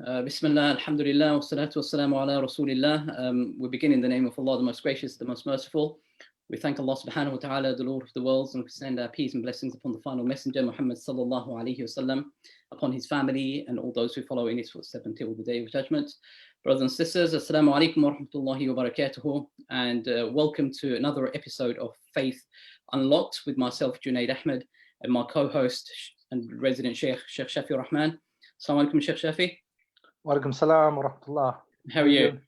Bismillah, alhamdulillah, wa salatu wa salamu ala rasulillah. We begin in the name of Allah, the most gracious, the most merciful. We thank Allah subhanahu wa ta'ala, the Lord of the worlds, and we send our peace and blessings upon the final messenger, Muhammad sallallahu alayhi wasallam, upon his family and all those who follow in his footsteps until the day of judgment. Brothers and sisters, assalamu alaikum wa rahmatullahi wa barakatuhu, and welcome to another episode of Faith Unlocked with myself, Junaid Ahmed, and my co-host and resident Shaykh Shafiur Rahman. Assalamu alaikum, Shaykh Shafi. Wa alaikum salam wa rahmatullah. How are you?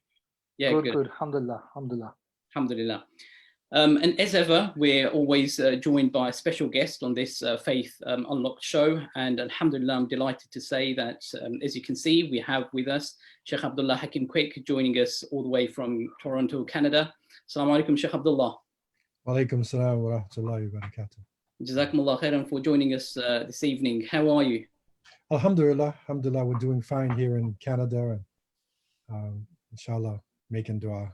Yeah, good. Alhamdulillah. Alhamdulillah. And as ever, we're always joined by a special guest on this Faith Unlocked show. And alhamdulillah, I'm delighted to say that, as you can see, we have with us Shaykh Abdullah Hakim Quick joining us all the way from Toronto, Canada. Assalamu alaikum, Shaykh Abdullah. Wa alaikum salam wa rahmatullahi wa barakatuh. Jazakumullah khairan for joining us this evening. How are you? Alhamdulillah, we're doing fine here in Canada, and inshallah, making dua.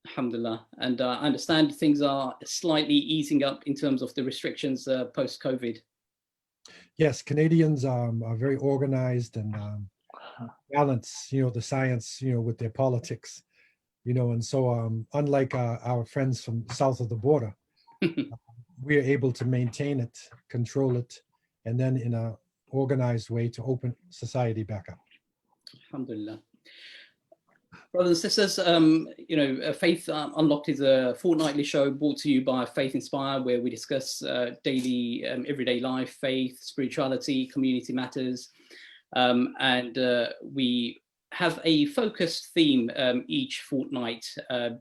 Alhamdulillah. And I understand things are slightly easing up in terms of the restrictions post-COVID. Yes, Canadians are very organized and balance, the science, with their politics, and so unlike our friends from south of the border, we're able to maintain it, control it, and then in a organized way to open society back up. Alhamdulillah. Brothers and sisters, Faith Unlocked is a fortnightly show brought to you by Faith Inspire, where we discuss daily, everyday life, faith, spirituality, community matters. And we have a focused theme each fortnight,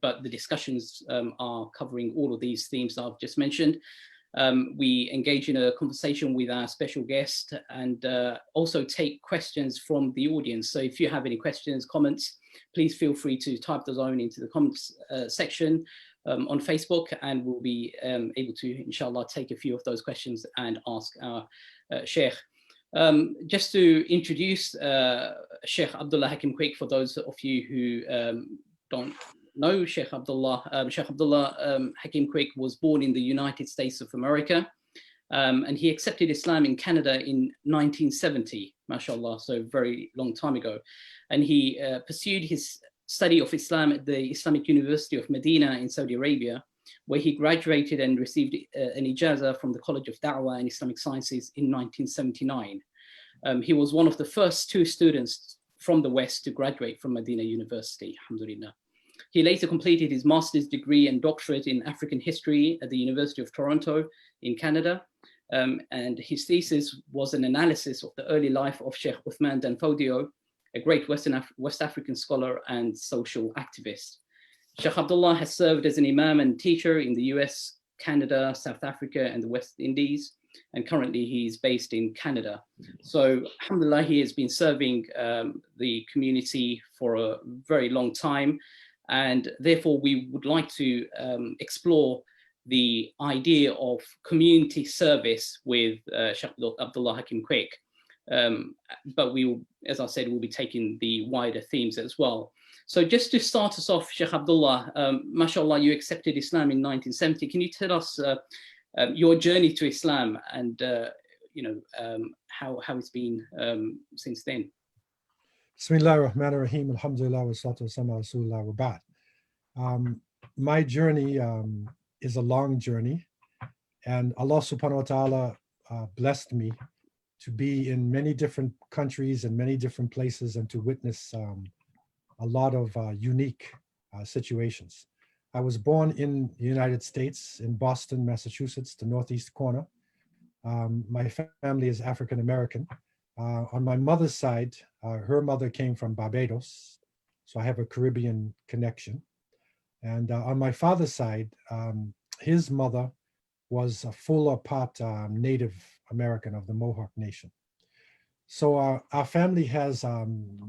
but the discussions are covering all of these themes that I've just mentioned. We engage in a conversation with our special guest and also take questions from the audience. So if you have any questions, comments, please feel free to type those on into the comments section on Facebook, and we'll be able to, inshallah, take a few of those questions and ask our Sheikh. Just to introduce Shaykh Abdullah Hakim Quick, for those of you who don't know Shaykh Abdullah. Shaykh Abdullah Hakim Quick was born in the United States of America, and he accepted Islam in Canada in 1970, mashallah, so very long time ago. And he pursued his study of Islam at the Islamic University of Medina in Saudi Arabia, where he graduated and received an ijazah from the College of Da'wah and Islamic Sciences in 1979. He was one of the first two students from the West to graduate from Medina University, alhamdulillah. He later completed his master's degree and doctorate in African history at the University of Toronto in Canada. And his thesis was an analysis of the early life of Sheikh Uthman Dan Fodio, a great West African scholar and social activist. Shaykh Abdullah has served as an imam and teacher in the US, Canada, South Africa, and the West Indies. And currently he's based in Canada. So alhamdulillah, he has been serving the community for a very long time. And therefore, we would like to explore the idea of community service with Shaykh Abdullah Hakim Quick. But we will, as I said, we'll be taking the wider themes as well. So just to start us off, Shaykh Abdullah, mashallah, you accepted Islam in 1970. Can you tell us your journey to Islam and how it's been since then? Bismillah ar-Rahman ar-Rahim, alhamdulillah, wa salatu wa salam ala rasulullah wa ba'd. My journey is a long journey, and Allah subhanahu wa ta'ala blessed me to be in many different countries and many different places and to witness a lot of unique situations. I was born in the United States, in Boston, Massachusetts, the northeast corner. My family is African American. On my mother's side, her mother came from Barbados, so I have a Caribbean connection. And on my father's side, his mother was a full part Native American of the Mohawk Nation. So our family has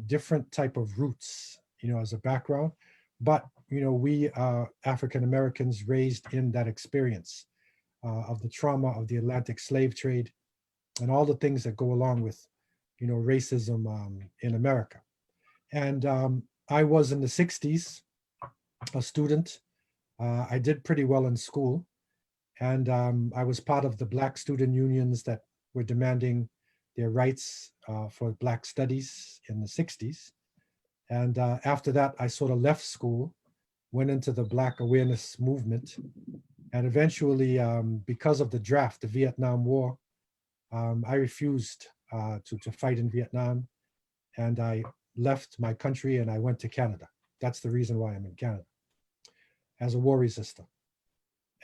different type of roots, as a background, but we are African Americans raised in that experience of the trauma of the Atlantic slave trade and all the things that go along with racism in America. And I was in the 60s, a student. I did pretty well in school. And I was part of the Black student unions that were demanding their rights for Black studies in the 60s. And after that, I sort of left school, went into the Black awareness movement. And eventually, because of the draft, the Vietnam War, I refused to fight in Vietnam. And I left my country and I went to Canada. That's the reason why I'm in Canada, as a war resister.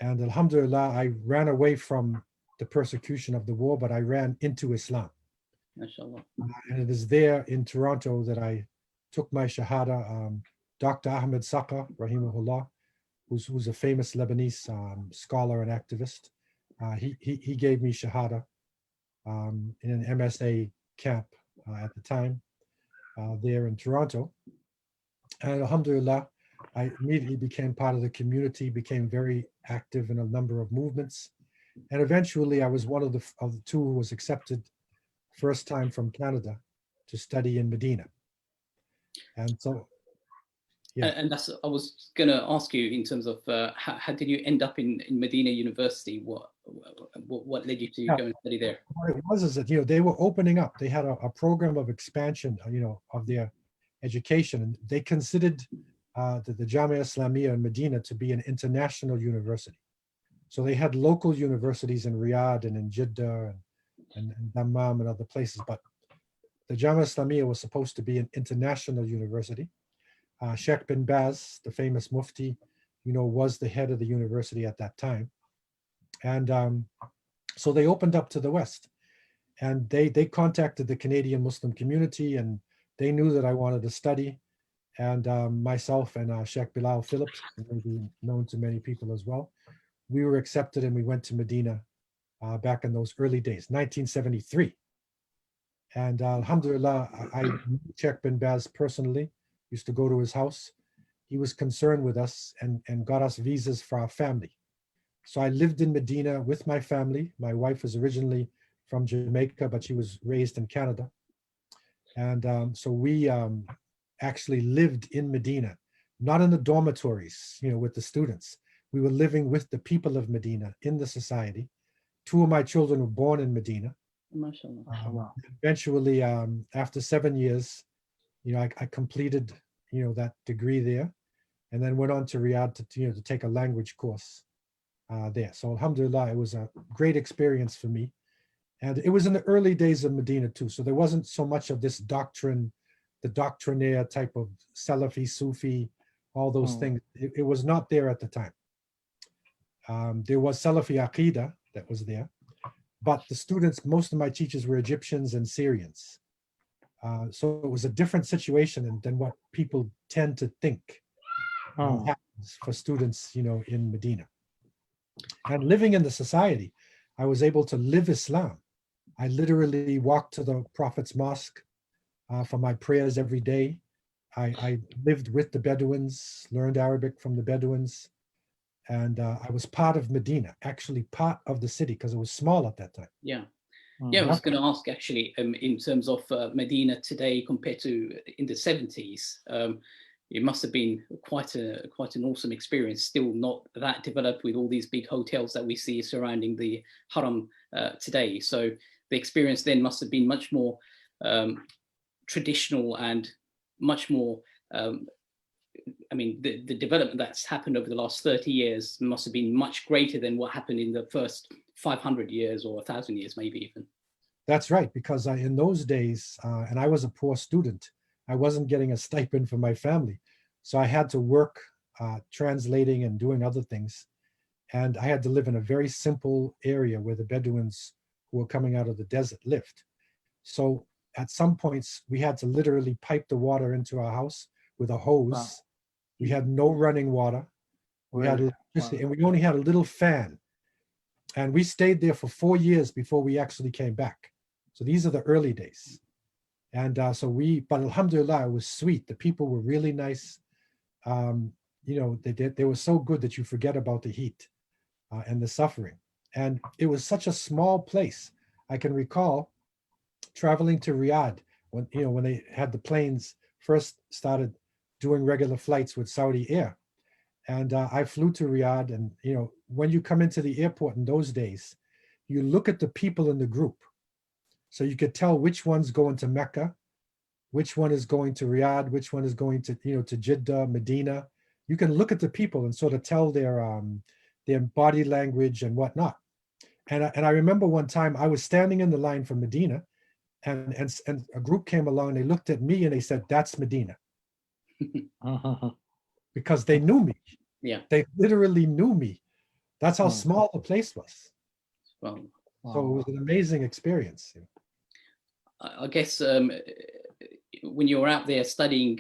And alhamdulillah, I ran away from the persecution of the war, but I ran into Islam. MashaAllah. And it is there in Toronto that I took my Shahada. Dr. Ahmed Saqqa, rahimahullah, who's a famous Lebanese scholar and activist, he gave me Shahada in an MSA camp at the time there in Toronto. And alhamdulillah, I immediately became part of the community, became very active in a number of movements. And eventually I was one of the two who was accepted first time from Canada to study in Medina. And so, yeah. And that's, I was going to ask you in terms of how did you end up in Medina University? What led you to go and study there? What it was is that, they were opening up. They had a program of expansion, of their education. And they considered the Jamia Islamiyya in Medina to be an international university. So they had local universities in Riyadh and in Jeddah and Dammam and other places. But the Jamia Islamiyya was supposed to be an international university. Sheikh bin Baz, the famous Mufti, was the head of the university at that time. And so they opened up to the West. And they contacted the Canadian Muslim community, and they knew that I wanted to study. And myself and Sheikh Bilal Phillips, maybe known to many people as well, we were accepted and we went to Medina back in those early days, 1973. And alhamdulillah, I knew Sheikh bin Baz personally, used to go to his house. He was concerned with us and got us visas for our family. So I lived in Medina with my family. My wife was originally from Jamaica, but she was raised in Canada. And so we actually lived in Medina, not in the dormitories, with the students. We were living with the people of Medina in the society. 2 of my children were born in Medina. Eventually, after 7 years, I completed, that degree there, and then went on to Riyadh to take a language course there. So alhamdulillah, it was a great experience for me. And it was in the early days of Medina too. So there wasn't so much of this doctrine, the doctrinaire type of Salafi, Sufi, all those things. It was not there at the time. There was Salafi Aqidah that was there, but the students, most of my teachers were Egyptians and Syrians. So it was a different situation than what people tend to think happens for students, in Medina. And living in the society, I was able to live Islam. I literally walked to the Prophet's mosque for my prayers every day. I lived with the Bedouins, learned Arabic from the Bedouins. And I was part of Medina, actually part of the city, because it was small at that time. Yeah. Yeah, I was going to ask actually, in terms of Medina today compared to in the 70s, it must have been quite an awesome experience. Still not that developed with all these big hotels that we see surrounding the Haram today. So the experience then must have been much more traditional and much more. The development that's happened over the last 30 years must have been much greater than what happened in the first 500 years or 1,000 years, maybe even. That's right, because in those days, and I was a poor student, I wasn't getting a stipend for my family. So I had to work translating and doing other things. And I had to live in a very simple area where the Bedouins who were coming out of the desert lived. So at some points, we had to literally pipe the water into our house with a hose. Wow. We had no running water. We had electricity, and we only had a little fan. And we stayed there for 4 years before we actually came back. So these are the early days. And but alhamdulillah, it was sweet. The people were really nice. They were so good that you forget about the heat and the suffering. And it was such a small place. I can recall traveling to Riyadh when they had the planes first started doing regular flights with Saudi Air. And I flew to Riyadh, and when you come into the airport in those days, you look at the people in the group. So you could tell which one's going to Mecca, which one is going to Riyadh, which one is going to, to Jeddah, Medina. You can look at the people and sort of tell their body language and whatnot. And I remember one time I was standing in the line for Medina, and a group came along and they looked at me and they said, "That's Medina," because they knew me. Yeah, they literally knew me. That's how small the place was. Well, so it was an amazing experience. I guess when you're out there studying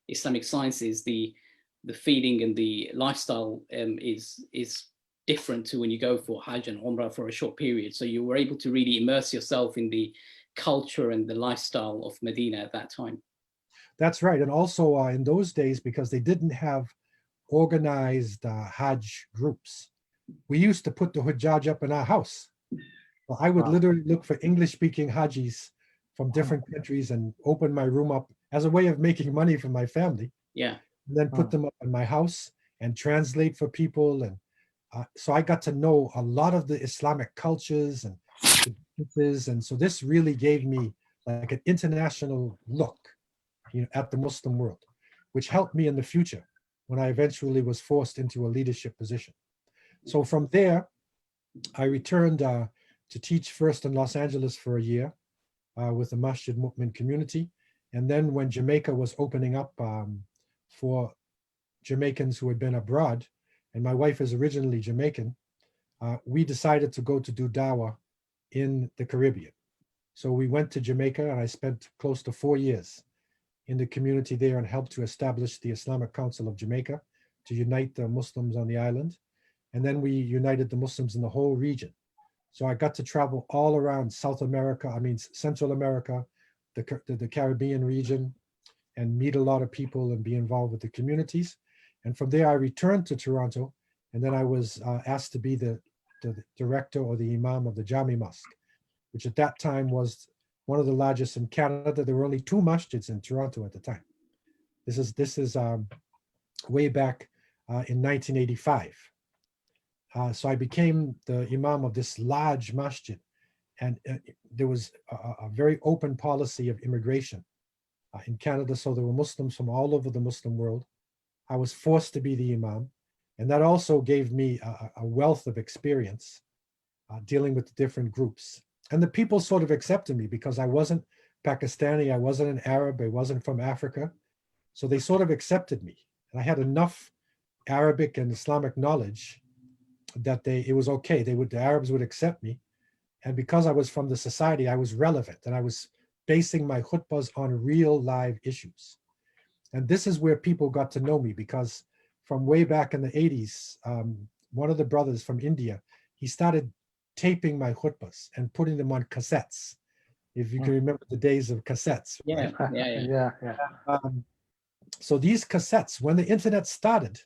Islamic sciences, the feeling and the lifestyle is different to when you go for Hajj and Umrah for a short period. So you were able to really immerse yourself in the culture and the lifestyle of Medina at that time. That's right. And also in those days, because they didn't have organized Hajj groups, we used to put the Hujjaj up in our house. So I would literally look for English-speaking Hajis from different countries and open my room up as a way of making money for my family. Yeah. And then put them up in my house and translate for people. And so I got to know a lot of the Islamic cultures and differences. And so this really gave me like an international look, at the Muslim world, which helped me in the future when I eventually was forced into a leadership position. So from there, I returned to teach first in Los Angeles for a year with the Masjid Mu'min community. And then when Jamaica was opening up for Jamaicans who had been abroad, and my wife is originally Jamaican, we decided to go to do dawah in the Caribbean. So we went to Jamaica and I spent close to 4 years in the community there and helped to establish the Islamic Council of Jamaica to unite the Muslims on the island. And then we united the Muslims in the whole region. So I got to travel all around South America, Central America, the Caribbean region, and meet a lot of people and be involved with the communities. And from there, I returned to Toronto, and then I was asked to be the director or the imam of the Jami Mosque, which at that time was one of the largest in Canada. There were only 2 masjids in Toronto at the time. This is way back in 1985. So I became the imam of this large masjid, and there was a very open policy of immigration in Canada. So there were Muslims from all over the Muslim world. I was forced to be the imam, and that also gave me a wealth of experience dealing with the different groups. And the people sort of accepted me because I wasn't Pakistani, I wasn't an Arab, I wasn't from Africa. So they sort of accepted me. And I had enough Arabic and Islamic knowledge that it was okay. The Arabs would accept me. And because I was from the society, I was relevant, and I was basing my khutbahs on real live issues. And this is where people got to know me, because from way back in the 80s, one of the brothers from India, he started taping my khutbahs and putting them on cassettes. If you can remember the days of cassettes. Yeah, right? Yeah. So these cassettes, when the internet started,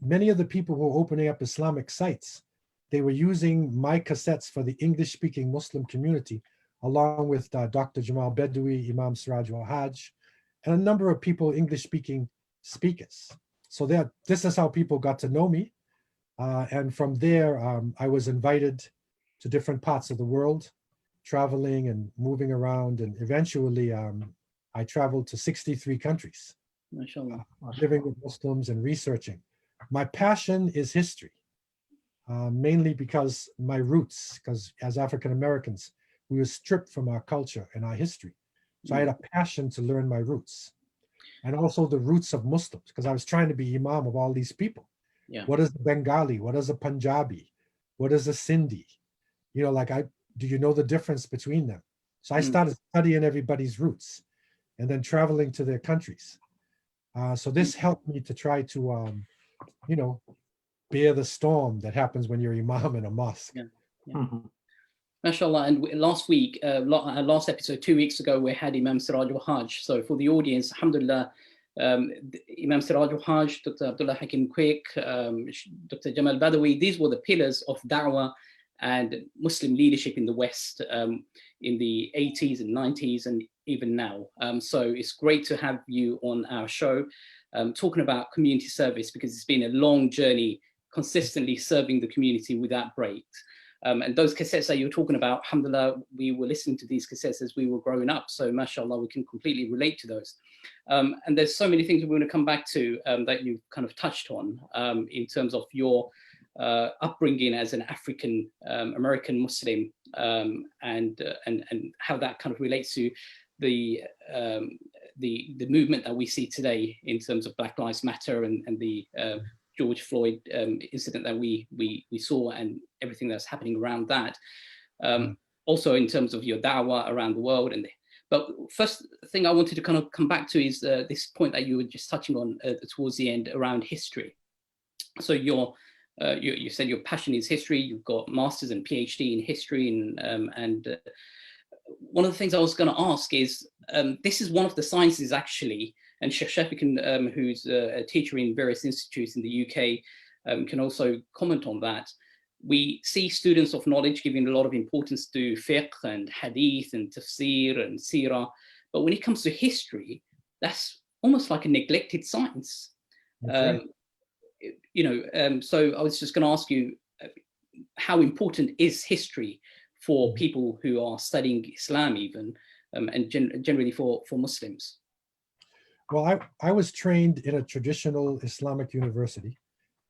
many of the people who were opening up Islamic sites, they were using my cassettes for the English-speaking Muslim community, along with Dr. Jamal Bedoui, Imam Siraj al-Hajj, and a number of people, English-speaking speakers. So this is how people got to know me. And from there, I was invited to different parts of the world, traveling and moving around. And eventually, I traveled to 63 countries, living with Muslims and researching. My passion is history, mainly because my roots, because as African Americans, we were stripped from our culture and our history. So I had a passion to learn my roots, and also the roots of Muslims, because I was trying to be imam of all these people. Yeah. What is the Bengali? What is a Punjabi? What is a Sindhi? Do you know the difference between them? So I started studying everybody's roots and then traveling to their countries. So this helped me to try to, bear the storm that happens when you're imam in a mosque. Yeah. MashaAllah. And last week, last episode, 2 weeks ago, we had Imam Siraj al-Hajj. So for the audience, alhamdulillah, Imam Siraj al-Hajj, Dr. Abdullah Hakim Quick, Dr. Jamal Badawi, these were the pillars of da'wah and Muslim leadership in the West in the 80s and 90s and even now. So it's great to have you on our show talking about community service, because it's been a long journey consistently serving the community without breaks. And those cassettes that you're talking about, alhamdulillah, we were listening to these cassettes as we were growing up. So mashallah, we can completely relate to those. And there's so many things we're going to come back to that you kind of touched on in terms of your upbringing as an African American Muslim, and how that kind of relates to the movement that we see today in terms of Black Lives Matter and the George Floyd incident that we saw and everything that's happening around that. Also in terms of your da'wah around the world. But first thing I wanted to kind of come back to is this point that you were just touching on towards the end around history. So you said your passion is history. You've got masters and PhD in history, and one of the things I was going to ask is this is one of the sciences actually, and Shaykh Shafiur, who's a teacher in various institutes in the UK, can also comment on that. We see students of knowledge giving a lot of importance to fiqh and hadith and tafsir and seerah, but when it comes to history, that's almost like a neglected science. Right. So I was just going to ask you, how important is history for people who are studying Islam even, and generally for Muslims? Well, I was trained in a traditional Islamic university.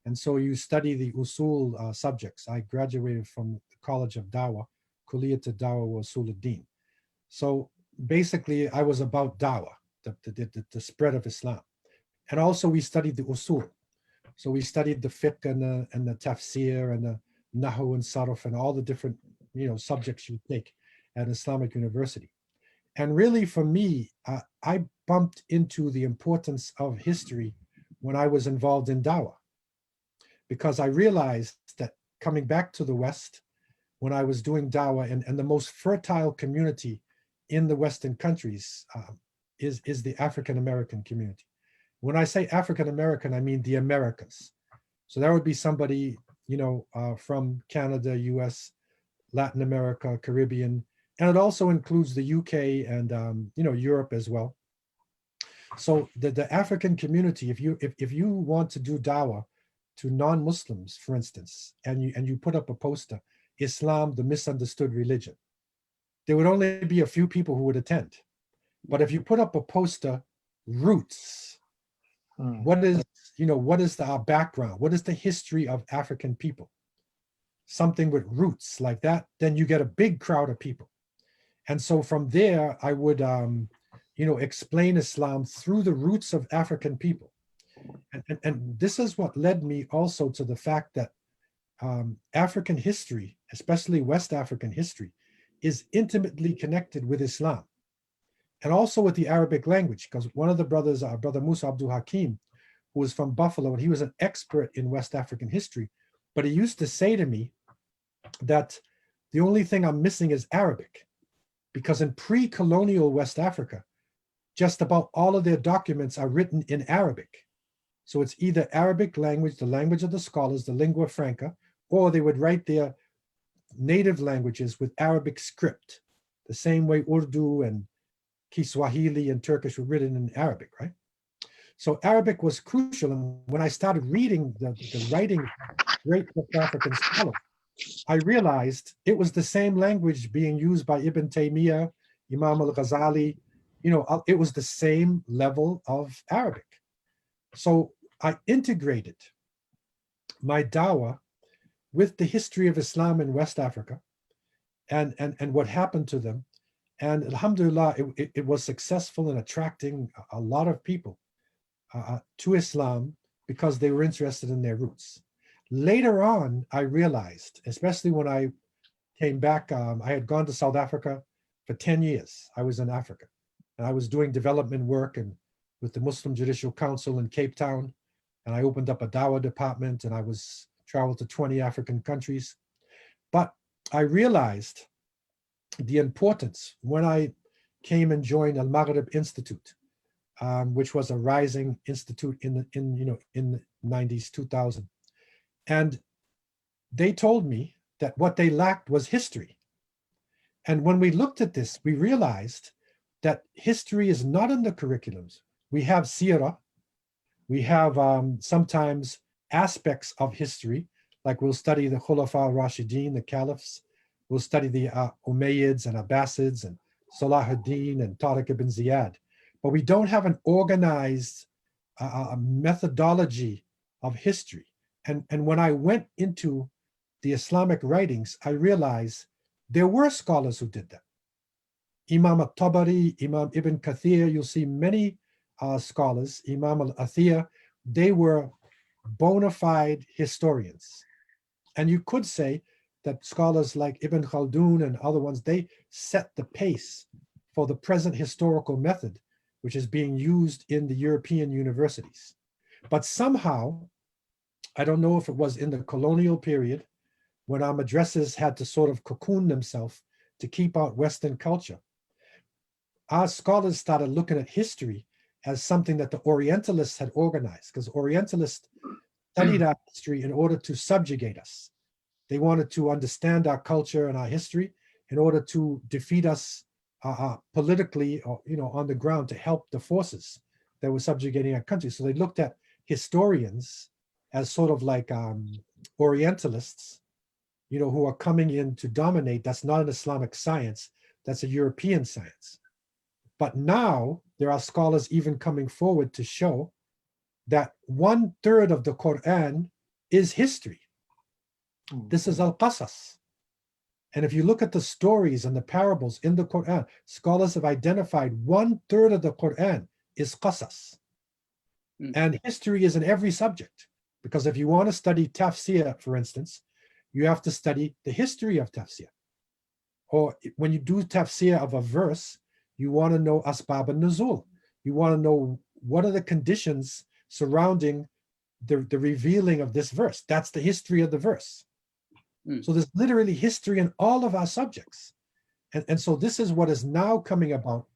And so you study the usul subjects. I graduated from the College of Dawah, Kulliyat al-Dawah wa Usul al-Din. So basically I was about Dawah, the spread of Islam. And also we studied the usul. So we studied the fiqh and the tafsir and the nahu and sarf and all the different subjects you take at Islamic University. And really for me, I bumped into the importance of history when I was involved in Dawah, because I realized that coming back to the West, when I was doing Dawah, and the most fertile community in the Western countries is the African-American community. When I say African-American, I mean the Americas. So that would be somebody, from Canada, US, Latin America, Caribbean, and it also includes the UK and, Europe as well. So the African community, if you want to do Dawah to non-Muslims, for instance, and you put up a poster, Islam, the misunderstood religion, there would only be a few people who would attend. But if you put up a poster, roots, what is our background? What is the history of African people? Something with roots like that, then you get a big crowd of people. And so from there, I would, explain Islam through the roots of African people. And this is what led me also to the fact that African history, especially West African history, is intimately connected with Islam and also with the Arabic language, because one of the brothers, our brother Musa Abdul Hakim, who was from Buffalo, and he was an expert in West African history, but he used to say to me that the only thing I'm missing is Arabic, because in pre-colonial West Africa, just about all of their documents are written in Arabic. So it's either Arabic language, the language of the scholars, the lingua franca, or they would write their native languages with Arabic script, the same way Urdu and Kiswahili and Turkish were written in Arabic, right? So Arabic was crucial. And when I started reading the writing of great West African scholars, I realized it was the same language being used by Ibn Taymiyyah, Imam al-Ghazali. It was the same level of Arabic. So I integrated my dawah with the history of Islam in West Africa and what happened to them. And alhamdulillah, it was successful in attracting a lot of people to Islam because they were interested in their roots. Later on, I realized, especially when I came back, I had gone to South Africa for 10 years. I was in Africa and I was doing development work and with the Muslim Judicial Council in Cape Town. And I opened up a Dawah department and I traveled to 20 African countries. But I realized the importance when I came and joined Al Maghrib Institute, which was a rising institute in the 90s, 2000. And they told me that what they lacked was history. And when we looked at this, we realized that history is not in the curriculums. We have seerah, we have sometimes aspects of history, Like we'll study the Khulafa al-Rashidin, the caliphs. We'll study the Umayyads and Abbasids and Salahuddin and Tariq ibn Ziyad. But we don't have an organized methodology of history. And when I went into the Islamic writings, I realized there were scholars who did that. Imam al-Tabari, Imam Ibn Kathir, you'll see many scholars, Imam al-Athir, they were bona fide historians. And you could say that scholars like Ibn Khaldun and other ones, they set the pace for the present historical method, which is being used in the European universities. But somehow, I don't know if it was in the colonial period, when our madrasas had to sort of cocoon themselves to keep out Western culture, our scholars started looking at history as something that the Orientalists had organized, because Orientalists studied our history in order to subjugate us. They wanted to understand our culture and our history in order to defeat us politically, or on the ground, to help the forces that were subjugating our country. So they looked at historians as sort of like Orientalists, who are coming in to dominate. That's not an Islamic science, that's a European science. But now there are scholars even coming forward to show that 1/3 of the Quran is history. This is al-Qasas. And if you look at the stories and the parables in the Quran, scholars have identified 1/3 of the Quran is Qasas. And history is in every subject. Because if you want to study tafsir, for instance, you have to study the history of tafsir. Or when you do tafsir of a verse, you want to know asbab al-nuzul. You want to know what are the conditions surrounding the revealing of this verse. That's the history of the verse. So there's literally history in all of our subjects. And so this is what is now coming about,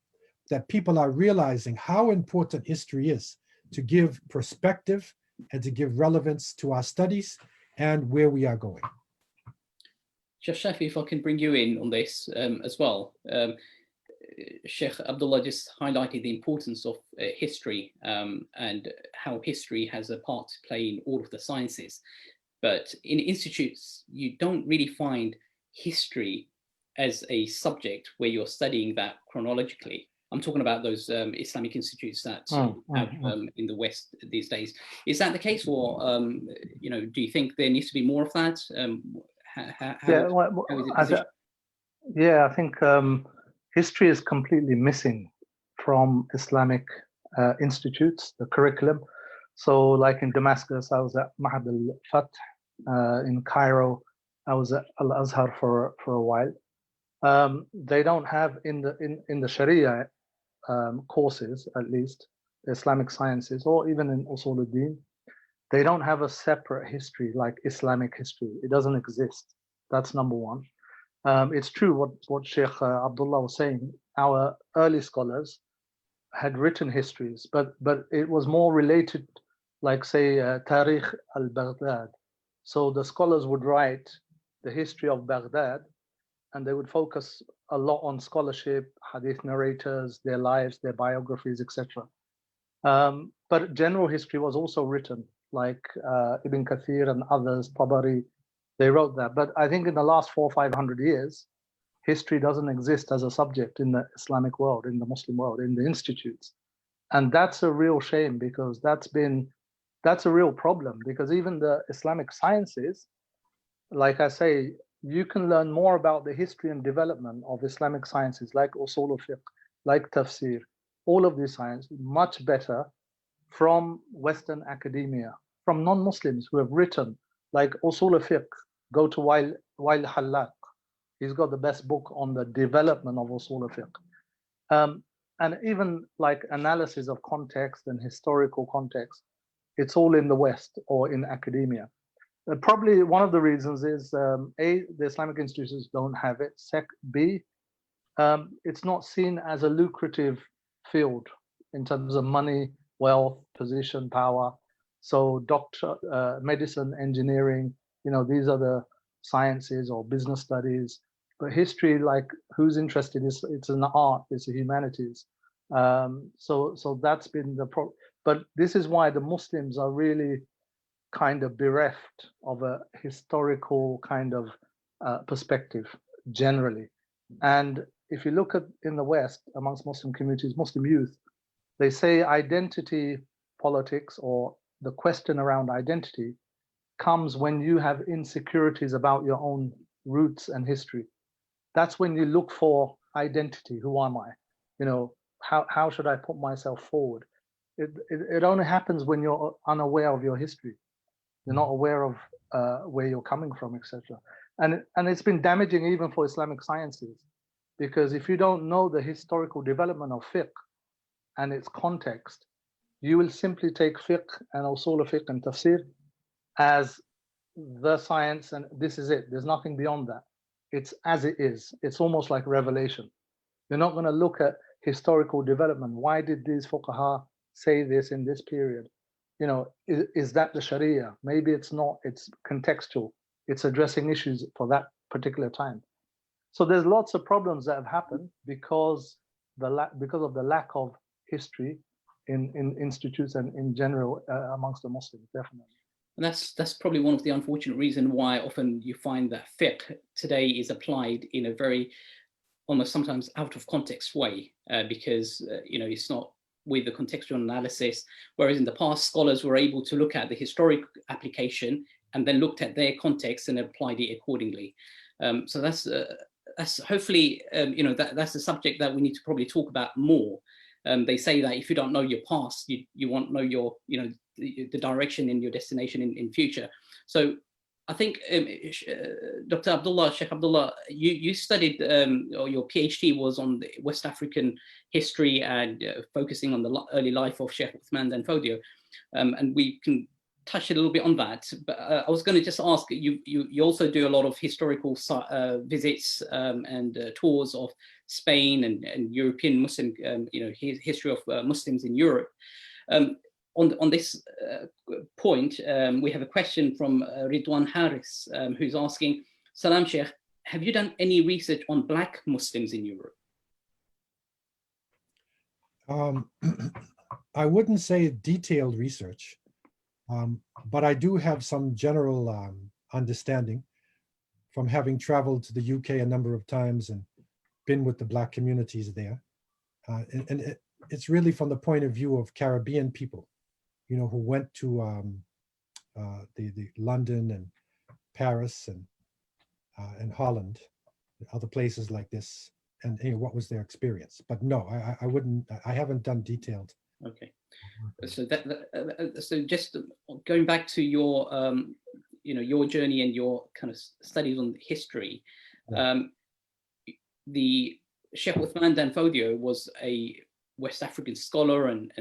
that people are realizing how important history is to give perspective and to give relevance to our studies and where we are going. Shaykh Shafi, if I can bring you in on this as well. Shaykh Abdullah just highlighted the importance of history and how history has a part to play in all of the sciences. But in institutes, you don't really find history as a subject where you're studying that chronologically. I'm talking about those Islamic institutes that have in the West these days. Is that the case, or do you think there needs to be more of that? I think history is completely missing from Islamic institutes, the curriculum. So like in Damascus, I was at Mahad al-Fath. In Cairo, I was at Al-Azhar for a while. They don't have in the Sharia courses, at least, the Islamic sciences, or even in Usul al-Din, they don't have a separate history like Islamic history. It doesn't exist. That's number one. It's true what Shaykh Abdullah was saying. Our early scholars had written histories, but it was more related, like say Tariq al-Baghdad. So the scholars would write the history of Baghdad, and they would focus a lot on scholarship, hadith narrators, their lives, their biographies, etc. But general history was also written, like Ibn Kathir and others, Tabari, they wrote that. But I think in the last 400 or 500 years, history doesn't exist as a subject in the Islamic world, in the Muslim world, in the institutes. And that's a real shame, because that's a real problem, because even the Islamic sciences, like I say, you can learn more about the history and development of Islamic sciences like usul al-fiqh, like tafsir, all of these sciences, much better from Western academia, from non-Muslims who have written, like usul al-fiqh. Go to Wail Hallaq. He's got the best book on the development of usul al-fiqh. And even like analysis of context and historical context, it's all in the West or in academia. Probably one of the reasons is A, the Islamic institutions don't have it. B, it's not seen as a lucrative field in terms of money, wealth, position, power. So medicine, engineering, these are the sciences, or business studies. But history, like, who's interested? It's an art, it's a humanities. So that's been the problem. But this is why the Muslims are really kind of bereft of a historical kind of perspective generally. And if you look at in the West, amongst Muslim communities, Muslim youth, they say identity politics, or the question around identity, comes when you have insecurities about your own roots and history. That's when you look for identity. Who am I? You know, how should I put myself forward? It only happens when you're unaware of your history. You're not aware of where you're coming from, etc. And it's been damaging even for Islamic sciences, because if you don't know the historical development of fiqh and its context, you will simply take fiqh and usul of fiqh and tafsir as the science, and this is it. There's nothing beyond that. It's as it is. It's almost like revelation. You're not going to look at historical development. Why did these fuqaha say this in this period? You know, is that the Sharia? Maybe it's not. It's contextual. It's addressing issues for that particular time. So there's lots of problems that have happened because of the lack of history in institutes and in general amongst the Muslims, definitely. And that's probably one of the unfortunate reasons why often you find that fiqh today is applied in a very almost sometimes out of context way, because you know, it's not with the contextual analysis, whereas in the past scholars were able to look at the historic application and then looked at their context and applied it accordingly. So that's hopefully you know, that's a subject that we need to probably talk about more. They say that if you don't know your past, you won't know your, you know, the direction in your destination in future. So I think Dr. Abdullah, Shaykh Abdullah, you studied, or your PhD was on the West African history and focusing on the early life of Shaykh Uthman Dan Fodio, and we can touch a little bit on that. But I was going to just ask, you also do a lot of historical visits and tours of Spain and European Muslim, you know, history of Muslims in Europe. On this point, we have a question from Ridwan Harris, who's asking, Salam Sheikh, have you done any research on Black Muslims in Europe? I wouldn't say detailed research, but I do have some general understanding from having traveled to the UK a number of times and been with the Black communities there. It's really from the point of view of Caribbean people, you know, who went to the London and Paris and Holland, other places like this, and you know, what was their experience. But no, I haven't done detailed. Okay, so so just going back to your you know, your journey and your kind of studies on history, the Shaykh Uthman Dan Fodio was a West African scholar and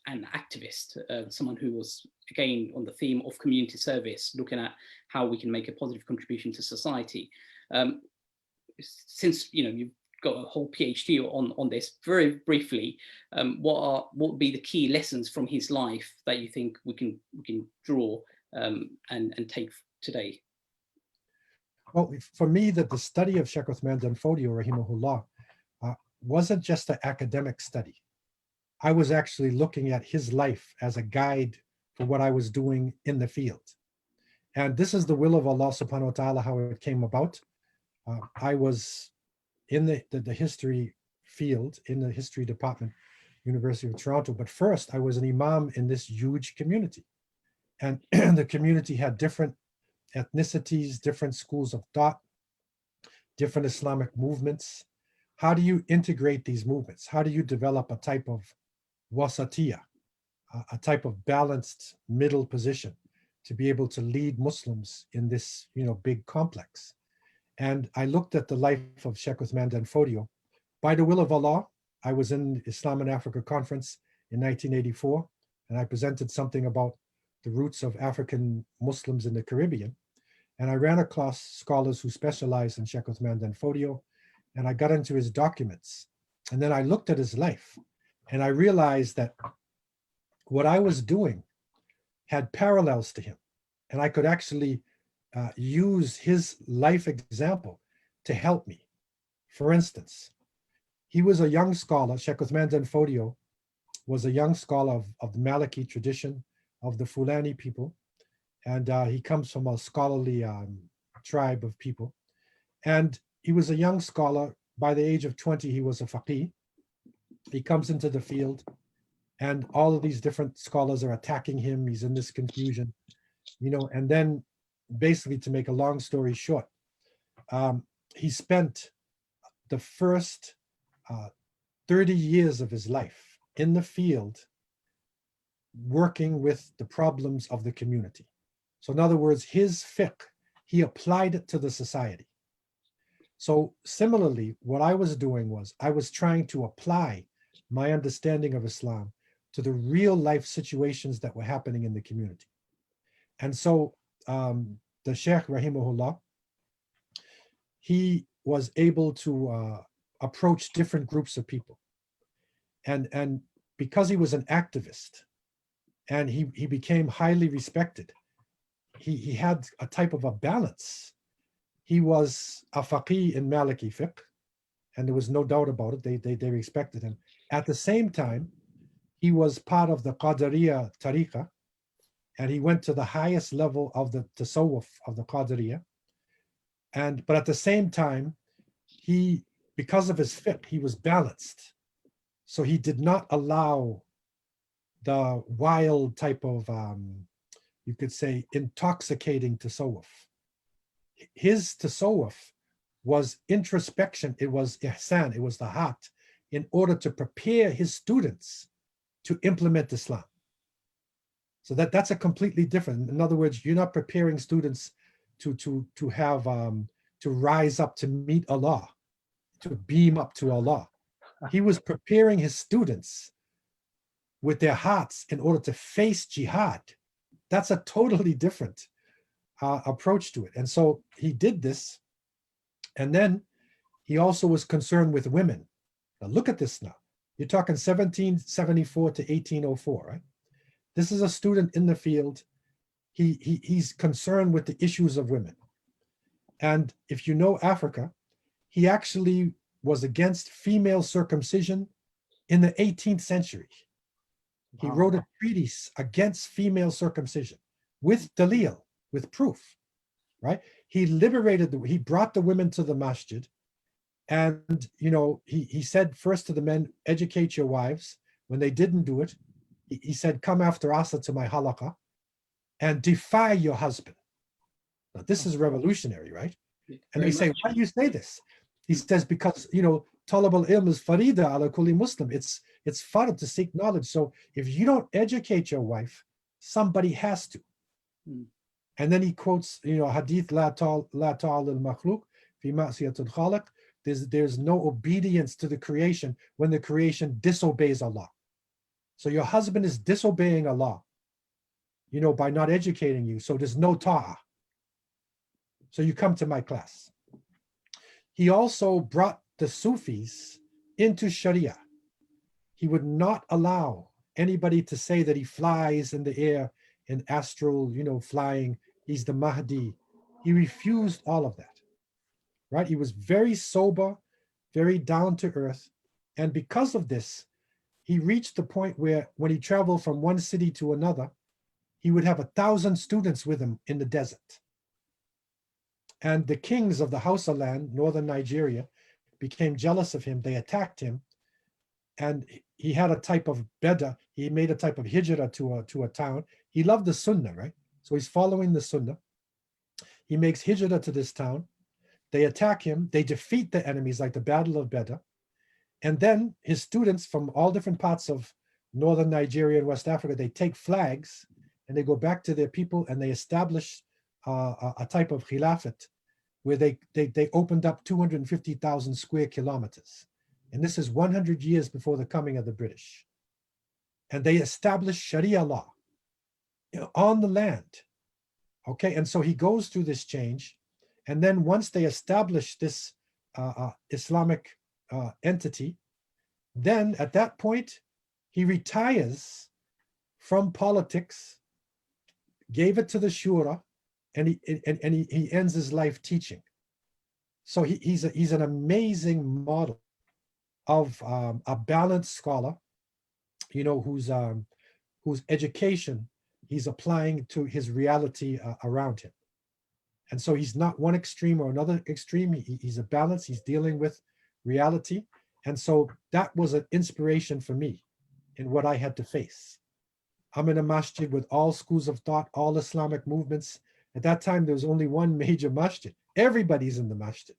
activist, someone who was, again, on the theme of community service, looking at how we can make a positive contribution to society. Since, you know, you've got a whole PhD on this, very briefly, what would be the key lessons from his life that you think we can draw and take today? Well, for me, that the study of Shaykh Uthman Dan Fodio, rahimahullah, wasn't just an academic study. I was actually looking at his life as a guide for what I was doing in the field. And this is the will of Allah subhanahu wa ta'ala, how it came about. I was in the history field, in the history department, University of Toronto, but first I was an imam in this huge community. And the community had different ethnicities, different schools of thought, different Islamic movements. How do you integrate these movements? How do you develop a type of wasatiyah, a type of balanced middle position to be able to lead Muslims in this, you know, big complex? And I looked at the life of Shaykh Uthman Dan Fodio. By the will of Allah, I was in Islam and Africa conference in 1984, and I presented something about the roots of African Muslims in the Caribbean. And I ran across scholars who specialized in Shaykh Uthman Dan Fodio, and I got into his documents. And then I looked at his life, and I realized that what I was doing had parallels to him. And I could actually use his life example to help me. For instance, he was a young scholar. Shaykh Uthman Dan Fodio was a young scholar of the Maliki tradition of the Fulani people. and he comes from a scholarly tribe of people. And he was a young scholar. By the age of 20, he was a faqih. He comes into the field, and all of these different scholars are attacking him. He's in this confusion, and then basically, to make a long story short, he spent the first 30 years of his life in the field working with the problems of the community. So in other words, his fiqh, he applied it to the society. So similarly, what I was doing was I was trying to apply my understanding of Islam to the real life situations that were happening in the community. And so the Shaykh Rahimahullah, he was able to approach different groups of people. And because he was an activist and he became highly respected, he had a type of a balance. He was a faqih in Maliki fiqh, and there was no doubt about it. They respected him. At the same time, he was part of the Qadariya tariqah, and he went to the highest level of the tasawwuf of the Qadariya. But at the same time, because of his fiqh, he was balanced. So he did not allow the wild type of, you could say, intoxicating tasawwuf. His tasawwuf was introspection, it was ihsan, it was the heart, in order to prepare his students to implement Islam. So that's a completely different. In other words, you're not preparing students to have to rise up to meet Allah, to beam up to Allah. He was preparing his students with their hearts in order to face jihad. That's a totally different approach to it. And so he did this. And then he also was concerned with women. Now look at this now. You're talking 1774 to 1804, right? This is a student in the field. He's concerned with the issues of women. And if you know Africa, he actually was against female circumcision in the 18th century. He wrote a treatise against female circumcision with dalil, with proof, right? He brought the women to the masjid, and he said first to the men, educate your wives. When they didn't do it, he said, come after Asr to my halaqah and defy your husband. Now this is revolutionary, right? And they say, why do you say this? He says, because talab al-ilm is farida ala kulli Muslim. It's fard to seek knowledge. So if you don't educate your wife, somebody has to. And then he quotes, hadith la ta'al al-makhluq fi ma'siyat al-khaliq. There's no obedience to the creation when the creation disobeys Allah. So your husband is disobeying Allah, by not educating you. So there's no ta'ah. So you come to my class. He also brought the Sufis into Sharia. He would not allow anybody to say that he flies in the air in astral, flying. He's the Mahdi. He refused all of that, right? He was very sober, very down to earth. And because of this, he reached the point where when he traveled from one city to another, he would have 1,000 students with him in the desert. And the kings of the Hausa land, northern Nigeria, became jealous of him. They attacked him. And he had a type of beda. He made a type of hijrah to a town. He loved the sunnah, right? So he's following the sunnah. He makes hijrah to this town. They attack him. They defeat the enemies, like the Battle of Beda. And then his students from all different parts of northern Nigeria and West Africa, they take flags and they go back to their people and they establish a type of khilafat where they opened up 250,000 square kilometers. And this is 100 years before the coming of the British. And they established Sharia law on the land. Okay, and so he goes through this change. And then once they establish this Islamic entity, then at that point, he retires from politics, gave it to the Shura, and he ends his life teaching. So he's an amazing model of a balanced scholar, whose education, he's applying to his reality around him. And so he's not one extreme or another extreme. He's a balance. He's dealing with reality. And so that was an inspiration for me in what I had to face. I'm in a masjid with all schools of thought, all Islamic movements. At that time, there was only one major masjid. Everybody's in the masjid.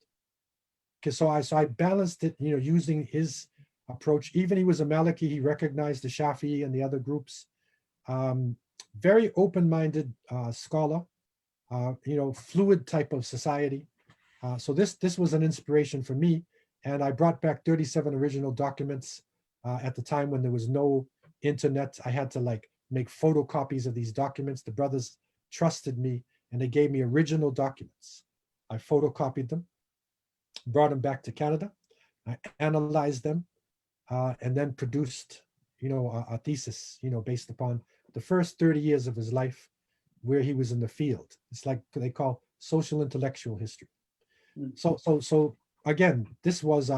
Okay, so I balanced it, using his approach. Even he was a Maliki, he recognized the Shafi'i and the other groups. Very open-minded scholar, fluid type of society. So this was an inspiration for me. And I brought back 37 original documents at the time when there was no internet. I had to make photocopies of these documents. The brothers trusted me and they gave me original documents. I photocopied them, brought them back to Canada. I analyzed them and then produced, a thesis, so upon the first 30 years of his life where he was in the field. It's like they call social intellectual history. So again, this was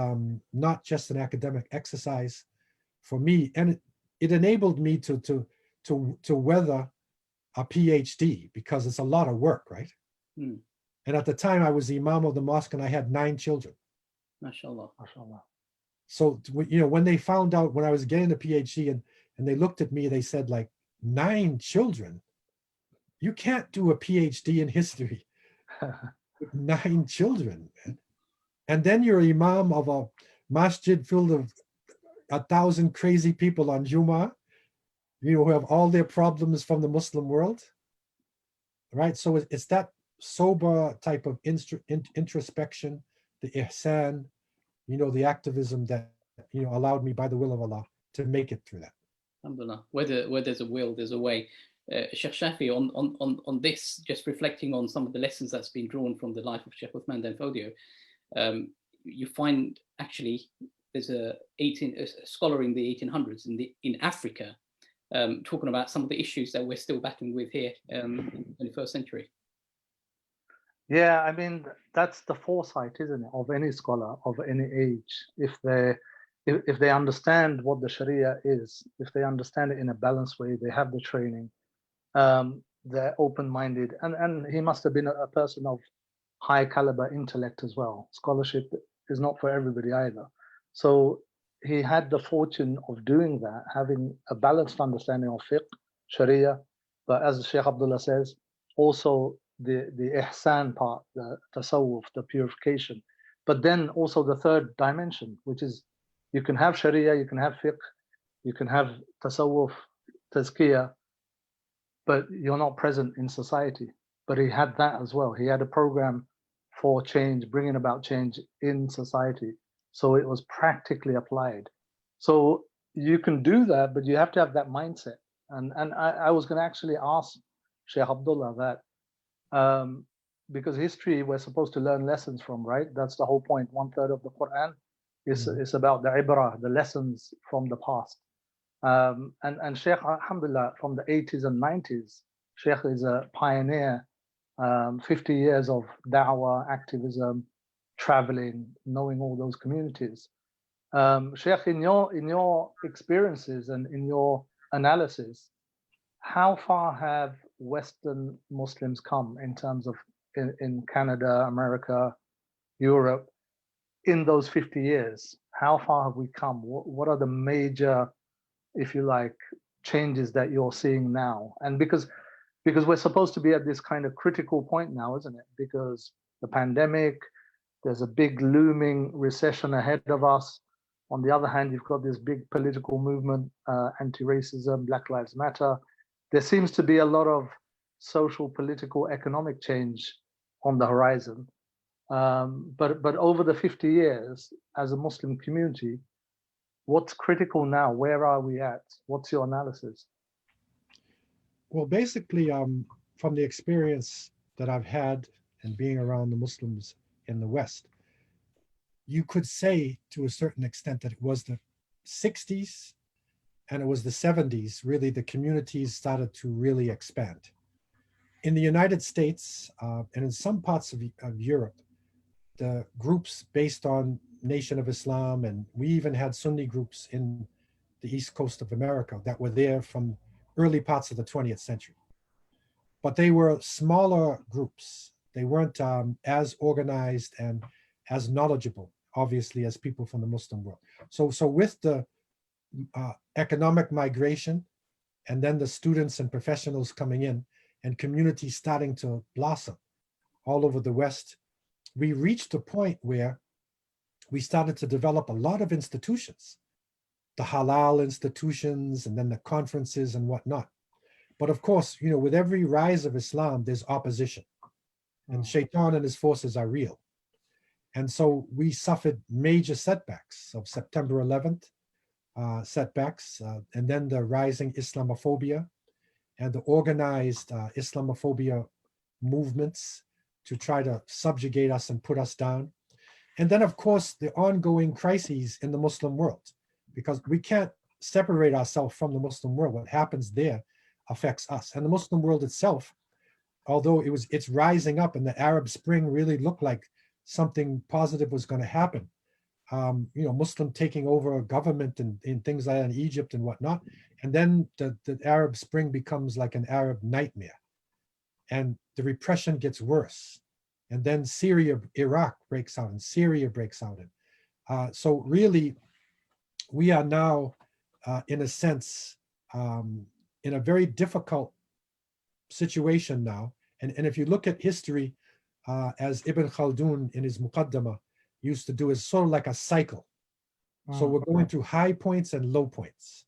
not just an academic exercise for me, and it enabled me to weather a PhD because it's a lot of work, right? And at the time, I was the imam of the mosque, and I had 9 children. MashaAllah, MashaAllah. So when they found out when I was getting the PhD, and they looked at me, they said, 9 children. You can't do a PhD in history with 9 children. And then you're imam of a masjid filled of 1,000 crazy people on Jummah, who have all their problems from the Muslim world, right? So it's that sober type of introspection, the ihsan, the activism that, allowed me, by the will of Allah, to make it through that. Alhamdulillah. Where there's a will, there's a way. Shaykh Shafi, on this, just reflecting on some of the lessons that's been drawn from the life of Shaykh Uthman Dan Fodio, you find actually there's a scholar in the 1800s in Africa talking about some of the issues that we're still battling with here in the 21st century. Yeah, I mean, that's the foresight, isn't it, of any scholar of any age. If they understand what the Sharia is, if they understand it in a balanced way, they have the training, they're open-minded, and he must have been a person of high caliber intellect as well. Scholarship is not for everybody either. So he had the fortune of doing that, having a balanced understanding of fiqh, Sharia, but as Shaykh Abdullah says, also the ihsan part, the tasawwuf, the purification, but then also the third dimension, which is you can have Sharia, you can have fiqh, you can have tasawwuf, tazkiyah, but you're not present in society. But he had that as well. He had a program for change, bringing about change in society. So it was practically applied. So you can do that, but you have to have that mindset. And I was going to actually ask Shaykh Abdullah that, because history we're supposed to learn lessons from, right? That's the whole point. 1/3 of the Quran is about the ibrah, the lessons from the past. And Shaykh, alhamdulillah, from the 80s and 90s, Shaykh is a pioneer. 50 years of da'wah, activism, traveling, knowing all those communities. Shaykh, in your experiences and in your analysis, how far have Western Muslims come in terms of in Canada, America, Europe, in those 50 years? How far have we come? What are the major, if you like, changes that you're seeing now? And because we're supposed to be at this kind of critical point now, isn't it? Because the pandemic, there's a big looming recession ahead of us. On the other hand, you've got this big political movement, anti-racism, Black Lives Matter. There seems to be a lot of social, political, economic change on the horizon. But over the 50 years, as a Muslim community, what's critical now? Where are we at? What's your analysis? Well, basically, from the experience that I've had and being around the Muslims in the West, you could say to a certain extent that it was the 60s and it was the 70s, really, the communities started to really expand. In the United States and in some parts of Europe, the groups based on Nation of Islam, and we even had Sunni groups in the East Coast of America that were there from early parts of the 20th century. but they were smaller groups. They weren't as organized and as knowledgeable, obviously, as people from the Muslim world. So with the economic migration, and then the students and professionals coming in, and communities starting to blossom all over the West, we reached a point where we started to develop a lot of institutions, the halal institutions, and then the conferences and whatnot. But of course, you know, with every rise of Islam, there's opposition, and Shaitan and his forces are real. And so we suffered major setbacks of September 11th, setbacks, and then the rising Islamophobia and the organized Islamophobia movements to try to subjugate us and put us down. And then, of course, the ongoing crises in the Muslim world, because we can't separate ourselves from the Muslim world. What happens there affects us. And the Muslim world itself, although it's rising up, and the Arab Spring really looked like something positive was going to happen. You know, Muslim taking over a government and things like that in Egypt and whatnot. And then the Arab Spring becomes like an Arab nightmare. And the repression gets worse. And then Syria, Iraq breaks out, and Syria breaks out. So really, we are now, in a sense, in a very difficult situation now. And if you look at history, as Ibn Khaldun in his Muqaddamah used to do, is sort of like a cycle. So we're going through high points and low points.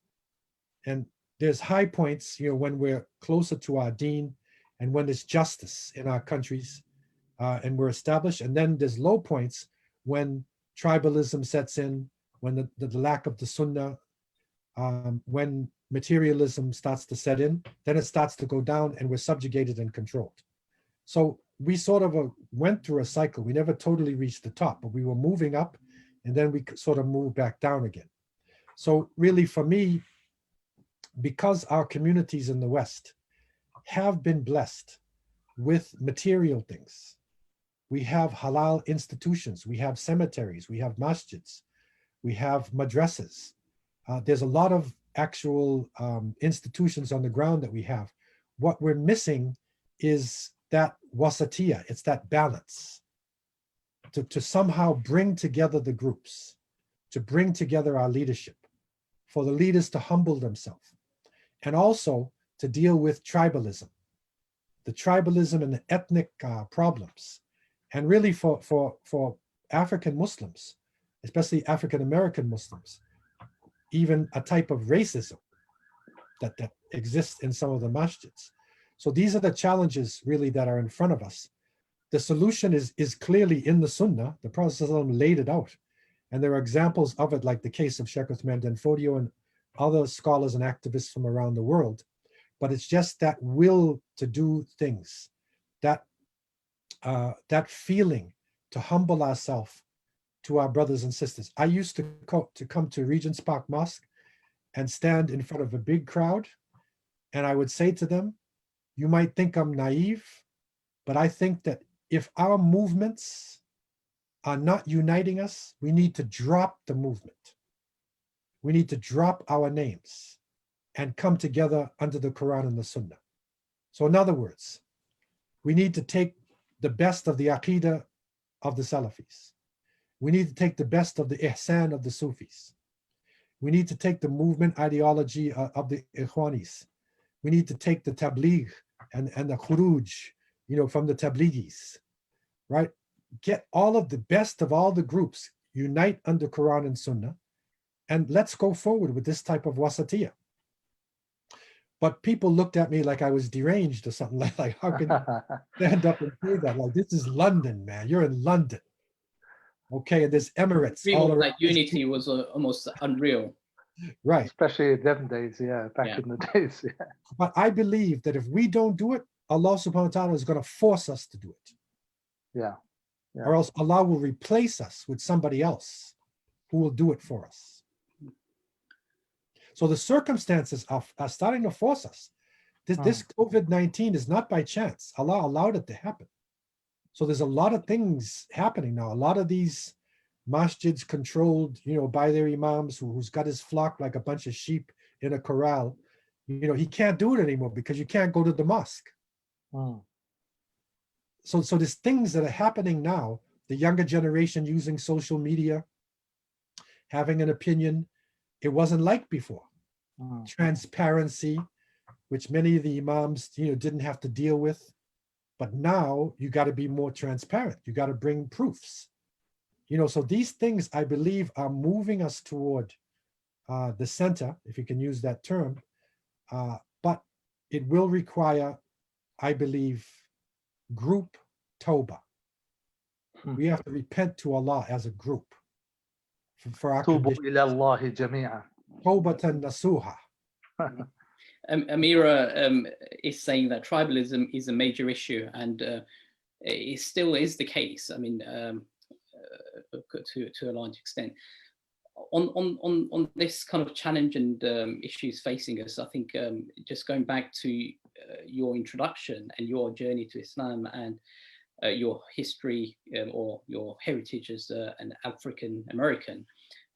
And there's high points, you know, when we're closer to our deen and when there's justice in our countries and we're established. And then there's low points when tribalism sets in, when the lack of the sunnah, when materialism starts to set in, then it starts to go down and we're subjugated and controlled. So we sort of went through a cycle. We never totally reached the top, but we were moving up, and then we sort of moved back down again. So really for me, because our communities in the West have been blessed with material things, we have halal institutions, we have cemeteries, we have masjids, we have madrasas. There's a lot of actual institutions on the ground that we have. What we're missing is that wasatiyah, it's that balance to somehow bring together the groups, to bring together our leadership, for the leaders to humble themselves, and also to deal with tribalism, the tribalism and the ethnic problems. And really for African Muslims, especially African American Muslims, even a type of racism that exists in some of the masjids. So these are the challenges really that are in front of us. The solution is clearly in the Sunnah. The Prophet ﷺ laid it out. And there are examples of it, like the case of Sheikh Uthman Danfodio and other scholars and activists from around the world. But it's just that will to do things, that feeling to humble ourselves to our brothers and sisters. I used to come to Regent's Park Mosque and stand in front of a big crowd, and I would say to them, you might think I'm naive, but I think that if our movements are not uniting us, we need to drop the movement. We need to drop our names and come together under the Quran and the Sunnah. So in other words, we need to take the best of the Aqidah of the Salafis. We need to take the best of the Ihsan of the Sufis. We need to take the movement ideology of the Ikhwanis. We need to take the Tabligh and the Khuruj, you know, from the Tablighis, right? Get all of the best of all the groups, unite under Quran and Sunnah, and let's go forward with this type of wasatiyah. But people looked at me like I was deranged or something, like how can you stand up and say that? Like, this is London, man. You're in London. Okay, and there's Emirates all around. That unity was almost unreal. Right. Especially in them days, back in the days. Yeah. But I believe that if we don't do it, Allah subhanahu wa ta'ala is going to force us to do it. Yeah. Or else Allah will replace us with somebody else who will do it for us. So the circumstances are starting to force us. This COVID-19 is not by chance. Allah allowed it to happen. So there's a lot of things happening now. A lot of these masjids controlled, you know, by their imams who's got his flock like a bunch of sheep in a corral. You know, he can't do it anymore because you can't go to the mosque. Mm. So there's things that are happening now, the younger generation using social media, having an opinion, it wasn't like before. Mm. Transparency, which many of the imams, didn't have to deal with. But now you got to be more transparent. You got to bring proofs. So these things, I believe, are moving us toward the center, if you can use that term. But it will require, I believe, group tawbah. We have to repent to Allah as a group for our توبوا condition. إلى الله جميعا. Tawbatan nasuha. Amira is saying that tribalism is a major issue, and it still is the case. I mean, to a large extent. On this kind of challenge and issues facing us, I think just going back to your introduction and your journey to Islam and your history or your heritage as an African American,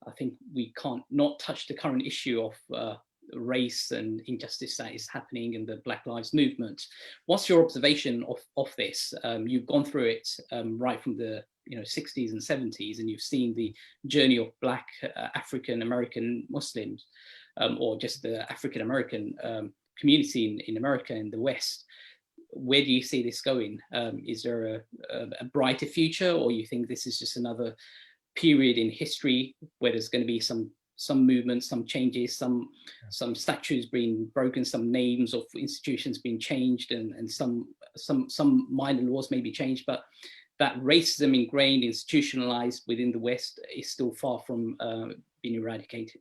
I think we can't not touch the current issue of race and injustice that is happening in the Black Lives Movement. What's your observation of this? You've gone through it right from the 60s and 70s, and you've seen the journey of Black African American Muslims, or just the African American community in America and the West. Where do you see this going? Is there a brighter future, or you think this is just another period in history where there's going to be some movements, some changes, some statues being broken, some names of institutions being changed, and some minor laws may be changed, but that racism ingrained, institutionalized within the West is still far from being eradicated?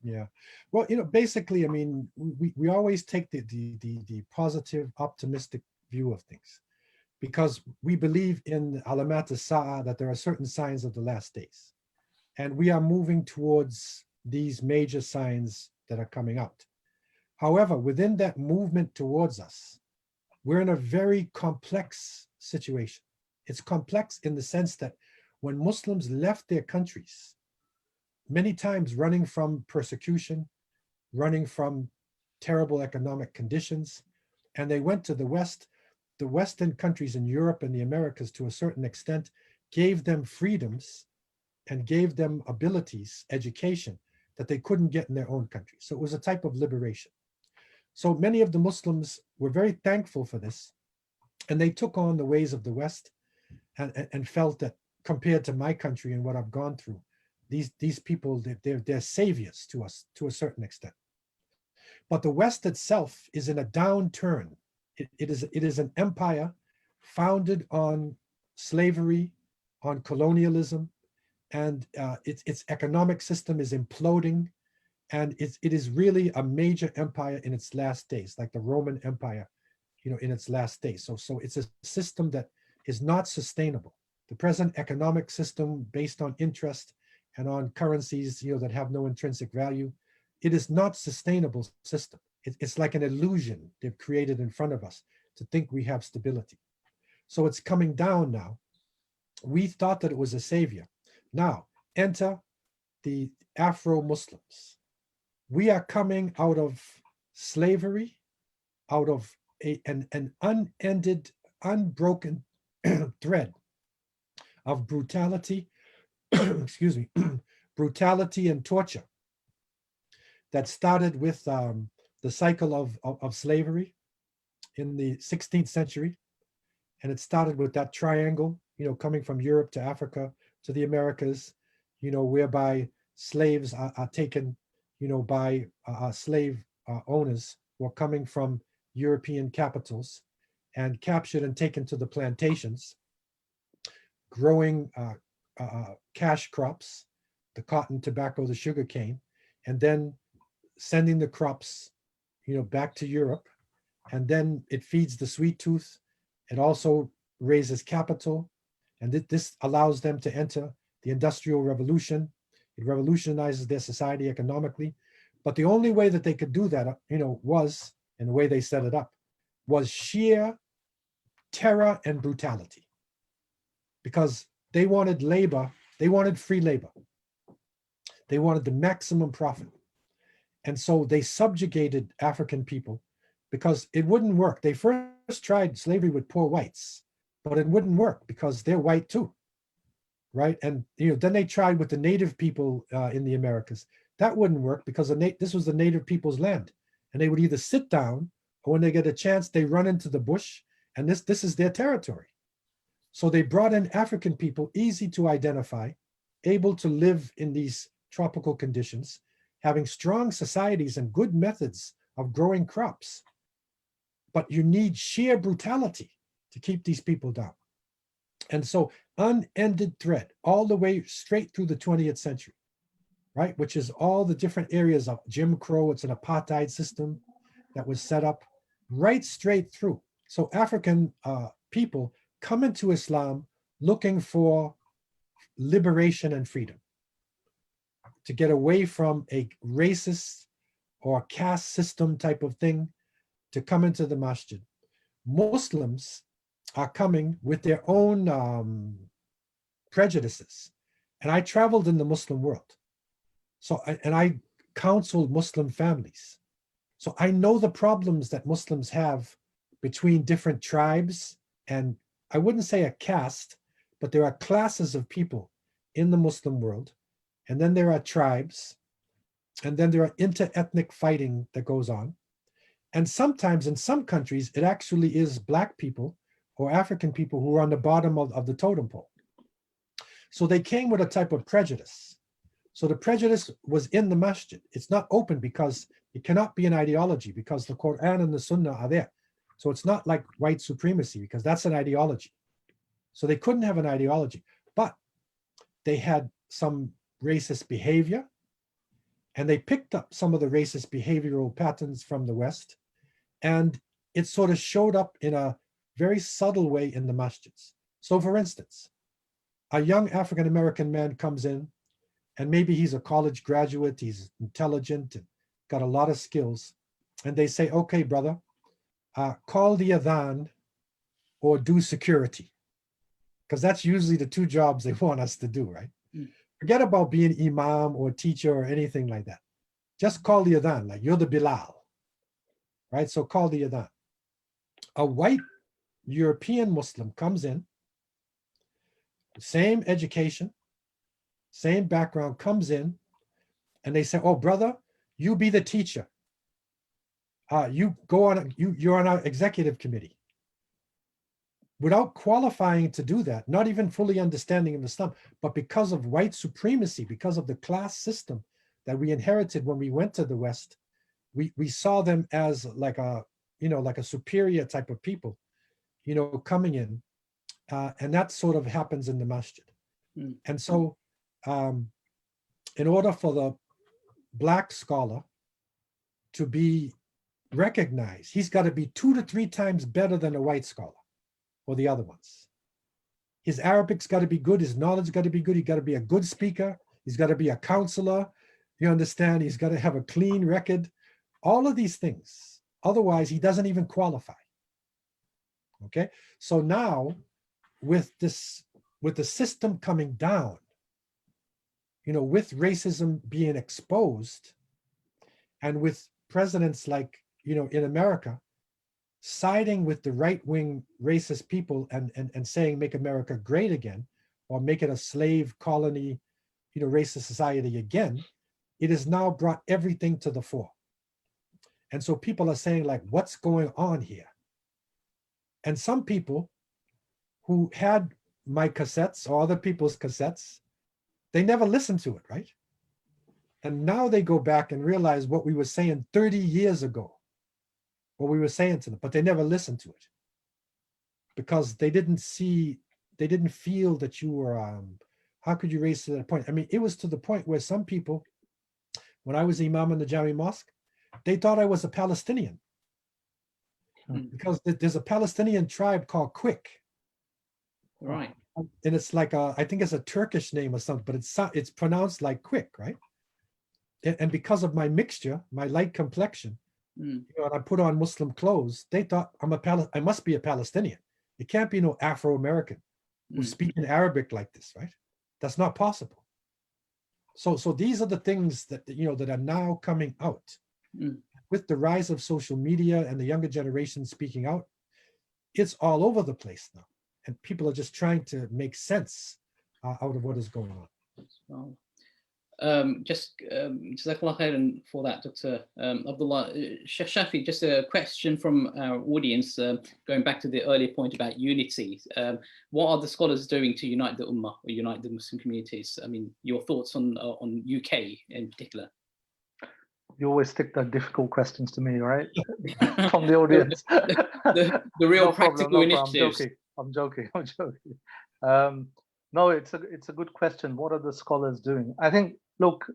Yeah, well, basically, I mean, we always take the positive, optimistic view of things, because we believe in alamat as-sa'a, that there are certain signs of the last days, and we are moving towards these major signs that are coming out. However, within that movement towards us, we're in a very complex situation. It's complex in the sense that when Muslims left their countries, many times running from persecution, running from terrible economic conditions, and they went to the West, the Western countries in Europe and the Americas, to a certain extent, gave them freedoms and gave them abilities, education, that they couldn't get in their own country. So it was a type of liberation. So many of the Muslims were very thankful for this, and they took on the ways of the West, and felt that compared to my country and what I've gone through, these people, they're saviors to us to a certain extent. But the West itself is in a downturn. It is an empire founded on slavery, on colonialism, and its economic system is imploding, and it is really a major empire in its last days, like the Roman Empire, in its last days. So it's a system that is not sustainable. The present economic system, based on interest and on currencies, that have no intrinsic value, it is not sustainable system. It's like an illusion they've created in front of us to think we have stability. So it's coming down now. We thought that it was a savior. Now, enter the Afro-Muslims. We are coming out of slavery, out of an unended, unbroken thread of brutality, excuse me, brutality and torture that started with the cycle of slavery in the 16th century. And it started with that triangle, coming from Europe to Africa to the Americas, whereby slaves are taken, by slave owners who are coming from European capitals and captured and taken to the plantations, growing cash crops, the cotton, tobacco, the sugar cane, and then sending the crops, back to Europe. And then it feeds the sweet tooth. It also raises capital. And this allows them to enter the Industrial Revolution. It revolutionizes their society economically. But the only way that they could do that, was, and the way they set it up, was sheer terror and brutality. Because they wanted labor, they wanted free labor. They wanted the maximum profit. And so they subjugated African people because it wouldn't work. They first first tried slavery with poor whites, but it wouldn't work because they're white too, right? And then they tried with the native people in the Americas. That wouldn't work because this was the native people's land, and they would either sit down, or when they get a chance, they run into the bush, and this is their territory. So they brought in African people, easy to identify, able to live in these tropical conditions, having strong societies and good methods of growing crops. But you need sheer brutality to keep these people down. And so unended thread all the way straight through the 20th century, right? Which is all the different areas of Jim Crow. It's an apartheid system that was set up right straight through. So African people come into Islam looking for liberation and freedom, to get away from a racist or caste system type of thing, to come into the masjid. Muslims are coming with their own prejudices. And I traveled in the Muslim world. And I counseled Muslim families. So I know the problems that Muslims have between different tribes, and I wouldn't say a caste, but there are classes of people in the Muslim world. And then there are tribes, and then there are inter-ethnic fighting that goes on. And sometimes in some countries, it actually is Black people or African people who are on the bottom of the totem pole. So they came with a type of prejudice. So the prejudice was in the masjid. It's not open because it cannot be an ideology, because the Quran and the Sunnah are there. So it's not like white supremacy, because that's an ideology. So they couldn't have an ideology, but they had some racist behavior, and they picked up some of the racist behavioral patterns from the West, and it sort of showed up in a very subtle way in the masjids. So for instance, a young African-American man comes in, and maybe he's a college graduate, he's intelligent, and got a lot of skills, and they say, okay, brother, call the adhan or do security, because that's usually the two jobs they want us to do, right? Forget about being imam or teacher or anything like that. Just call the adhan, like you're the Bilal, right? So call the adhan. A white European Muslim comes in, same education, same background, comes in, and they say, oh, brother, you be the teacher. You go on, you're on our executive committee. Without qualifying to do that, not even fully understanding of Islam, but because of white supremacy, because of the class system that we inherited when we went to the West, we saw them as like a superior type of people, coming in, and that sort of happens in the masjid. And so, in order for the Black scholar to be recognized, he's got to be 2 to 3 times better than a white scholar or the other ones. His Arabic's got to be good, his knowledge got to be good, he got to be a good speaker, he's got to be a counselor, you understand, he's got to have a clean record, all of these things. Otherwise, he doesn't even qualify. Okay, so now with the system coming down, with racism being exposed, and with presidents like, in America, siding with the right-wing racist people and saying make America great again, or make it a slave colony, racist society again, it has now brought everything to the fore. And so people are saying, like, what's going on here? And some people who had my cassettes or other people's cassettes, they never listened to it, right? And now they go back and realize what we were saying 30 years ago, what we were saying to them, but they never listened to it because they didn't feel that you were, how could you raise to that point? I mean, it was to the point where some people, when I was imam in the Jami Mosque, they thought I was a Palestinian because there's a Palestinian tribe called Quick. Right. And it's like I think it's a Turkish name or something, but it's pronounced like Quick, right? And because of my mixture, my light complexion, and I put on Muslim clothes, they thought I must be a Palestinian. It can't be no Afro-American who's speaking Arabic like this, right? That's not possible. So these are the things that that are now coming out with the rise of social media and the younger generation speaking out. it's all over the place now. And people are just trying to make sense out of what is going on. Well, Jazakallah khairan for that, Dr. Abdullah. Shaykh Shafi, just a question from our audience, going back to the earlier point about unity. What are the scholars doing to unite the Ummah or unite the Muslim communities? I mean, your thoughts on UK in particular? You always stick the difficult questions to me, right? From the audience. the real No practical problem, no initiatives. I'm joking. No, it's a good question. What are the scholars doing? I think, look,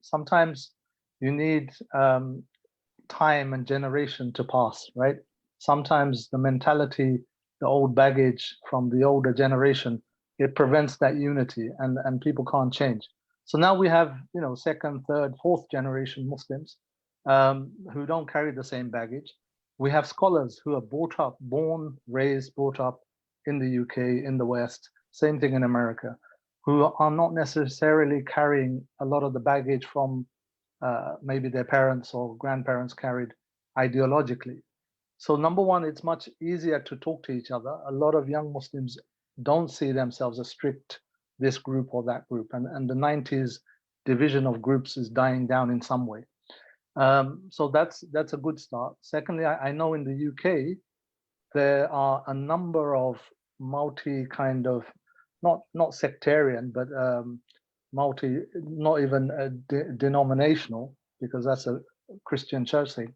sometimes you need time and generation to pass, right? Sometimes the mentality, the old baggage from the older generation, it prevents that unity, and people can't change. So now we have, second, third, fourth generation Muslims who don't carry the same baggage. We have scholars who are born, raised, brought up in the UK, in the West, same thing in America, who are not necessarily carrying a lot of the baggage from maybe their parents or grandparents carried ideologically. So number one, it's much easier to talk to each other. A lot of young Muslims don't see themselves as strict this group or that group, and the 90s division of groups is dying down in some way. So that's a good start. Secondly, I know in the UK there are a number of multi kind of not sectarian, but multi, not even denominational, because that's a Christian church thing,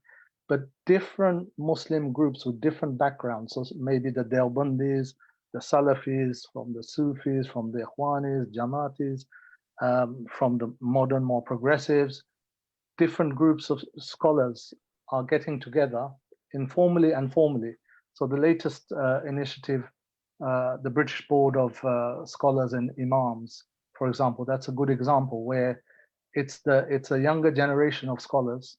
but different Muslim groups with different backgrounds. So maybe the Deobandis, the Salafis, from the Sufis, from the Ikhwanis, Jamaatis, from the modern, more progressives. Different groups of scholars are getting together informally and formally. So the latest initiative, the British Board of Scholars and Imams, for example, that's a good example where it's a younger generation of scholars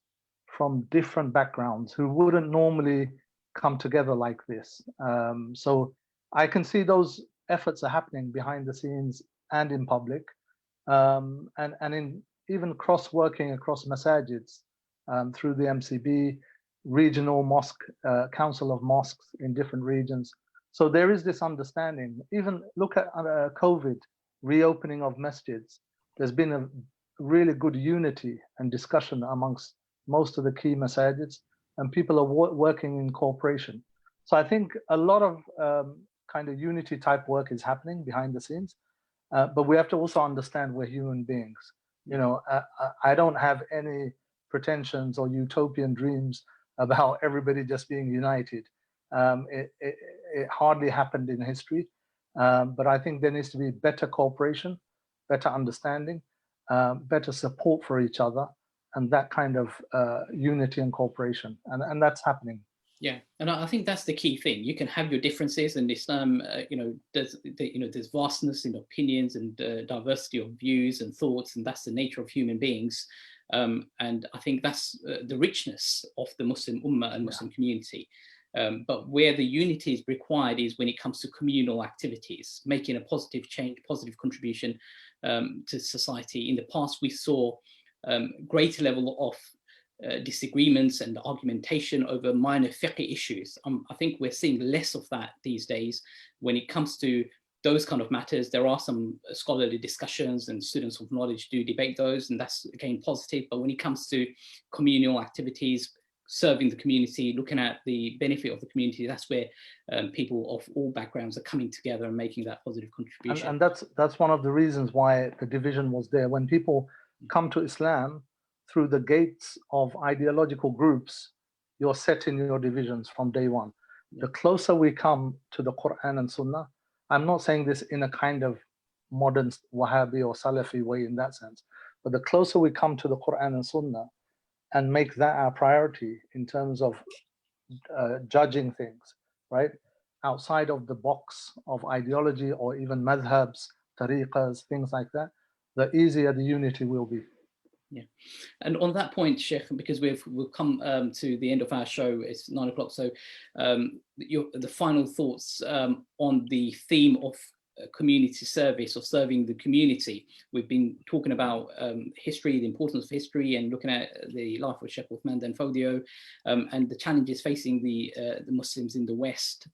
from different backgrounds who wouldn't normally come together like this. So I can see those efforts are happening behind the scenes and in public, and in even cross-working across masajids through the MCB, regional mosque, council of mosques in different regions. So there is this understanding. Even look at COVID, reopening of masjids. There's been a really good unity and discussion amongst most of the key masajids, and people are working in cooperation. So I think a lot of kind of unity type work is happening behind the scenes, but we have to also understand we're human beings. I don't have any pretensions or utopian dreams about everybody just being united. It hardly happened in history, but I think there needs to be better cooperation, better understanding, better support for each other, and that kind of unity and cooperation, and that's happening. Yeah, and I think that's the key thing. You can have your differences, and Islam, there's vastness in opinions and diversity of views and thoughts, and that's the nature of human beings. And I think that's the richness of the Muslim Ummah and Muslim community. But where the unity is required is when it comes to communal activities, making a positive change, positive contribution to society. In the past, we saw greater level of disagreements and argumentation over minor fiqh issues. I think we're seeing less of that these days. When it comes to those kind of matters, there are some scholarly discussions and students of knowledge do debate those, and that's again positive. But when it comes to communal activities, serving the community, looking at the benefit of the community, that's where people of all backgrounds are coming together and making that positive contribution. And that's one of the reasons why the division was there. When people come to Islam through the gates of ideological groups, you're set in your divisions from day one. The closer we come to the Quran and Sunnah, I'm not saying this in a kind of modern Wahhabi or Salafi way in that sense, but the closer we come to the Quran and Sunnah and make that our priority in terms of judging things, right? Outside of the box of ideology or even madhabs, tariqas, things like that, the easier the unity will be. Yeah, and on that point, Sheikh, because we've come to the end of our show, it's 9 o'clock. So the final thoughts on the theme of community service or serving the community. We've been talking about history, the importance of history, and looking at the life of Shaykh Uthman Dan Fodio, and the challenges facing the Muslims in the West.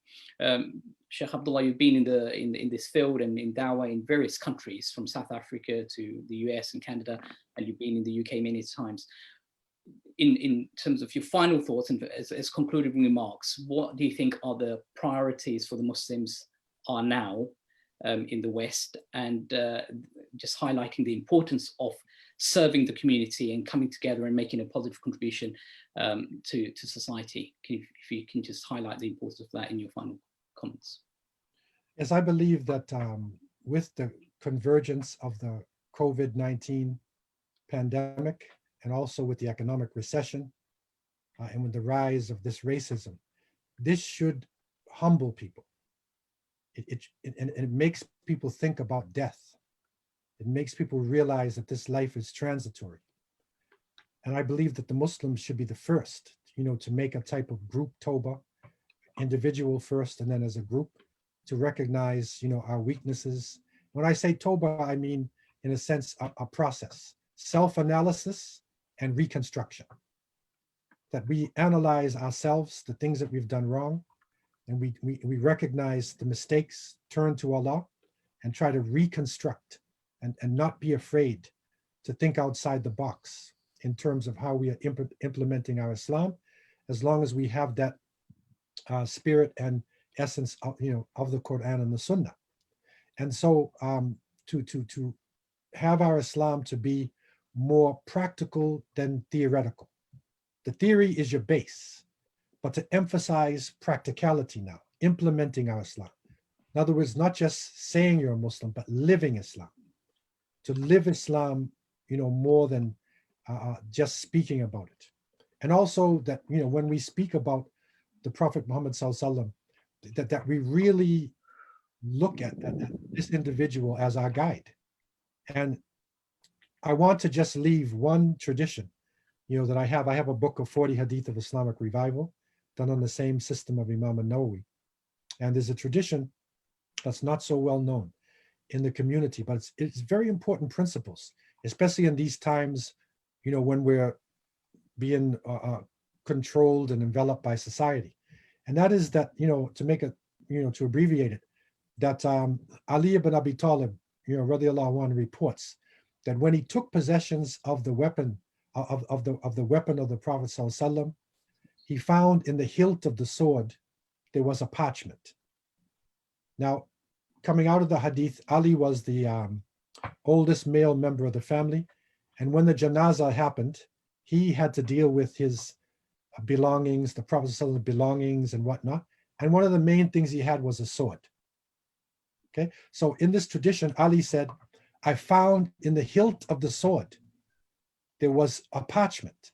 Shaykh Abdullah, you've been in this field and in dawah in various countries, from South Africa to the US and Canada, and you've been in the UK many times. In terms of your final thoughts and as concluding remarks, what do you think are the priorities for the Muslims are now in the West, and just highlighting the importance of serving the community and coming together and making a positive contribution to society? If you can just highlight the importance of that in your final comments. Yes, I believe that with the convergence of the COVID-19 pandemic, and also with the economic recession, and with the rise of this racism, this should humble people. It makes people think about death. It makes people realize that this life is transitory. And I believe that the Muslims should be the first, to make a type of group tawbah, individual first, and then as a group, to recognize, our weaknesses. When I say tawbah, I mean, in a sense, a process, self-analysis and reconstruction. That we analyze ourselves, the things that we've done wrong, and we recognize the mistakes, turn to Allah, and try to reconstruct, and not be afraid to think outside the box in terms of how we are implementing our Islam, as long as we have that spirit and essence of, of the Quran and the Sunnah. And so to have our Islam to be more practical than theoretical. The theory is your base, but to emphasize practicality now, implementing our Islam. In other words, not just saying you're a Muslim, but living Islam. To live Islam, more than just speaking about it. And also that, when we speak about the Prophet Muhammad Sallallahu Alaihi Wasallam, that we really look at this individual as our guide. And I want to just leave one tradition, that I have. I have a book of 40 Hadith of Islamic Revival, done on the same system of Imam al-Nawawi. And there's a tradition that's not so well known in the community, but it's very important principles, especially in these times, when we're being controlled and enveloped by society. And that is that, to make it, to abbreviate it, that Ali ibn Abi Talib, radiallahu anhu, reports that when he took possessions of the weapon of the weapon of the Prophet Sallallahu Alaihi Wasallam, he found in the hilt of the sword there was a parchment. Now, coming out of the hadith, Ali was the oldest male member of the family, and when the janazah happened, he had to deal with his belongings, the Prophet Sallallahu Alaihi Wasallam's belongings and whatnot. And one of the main things he had was a sword. Okay, so in this tradition, Ali said, I found in the hilt of the sword, there was a parchment.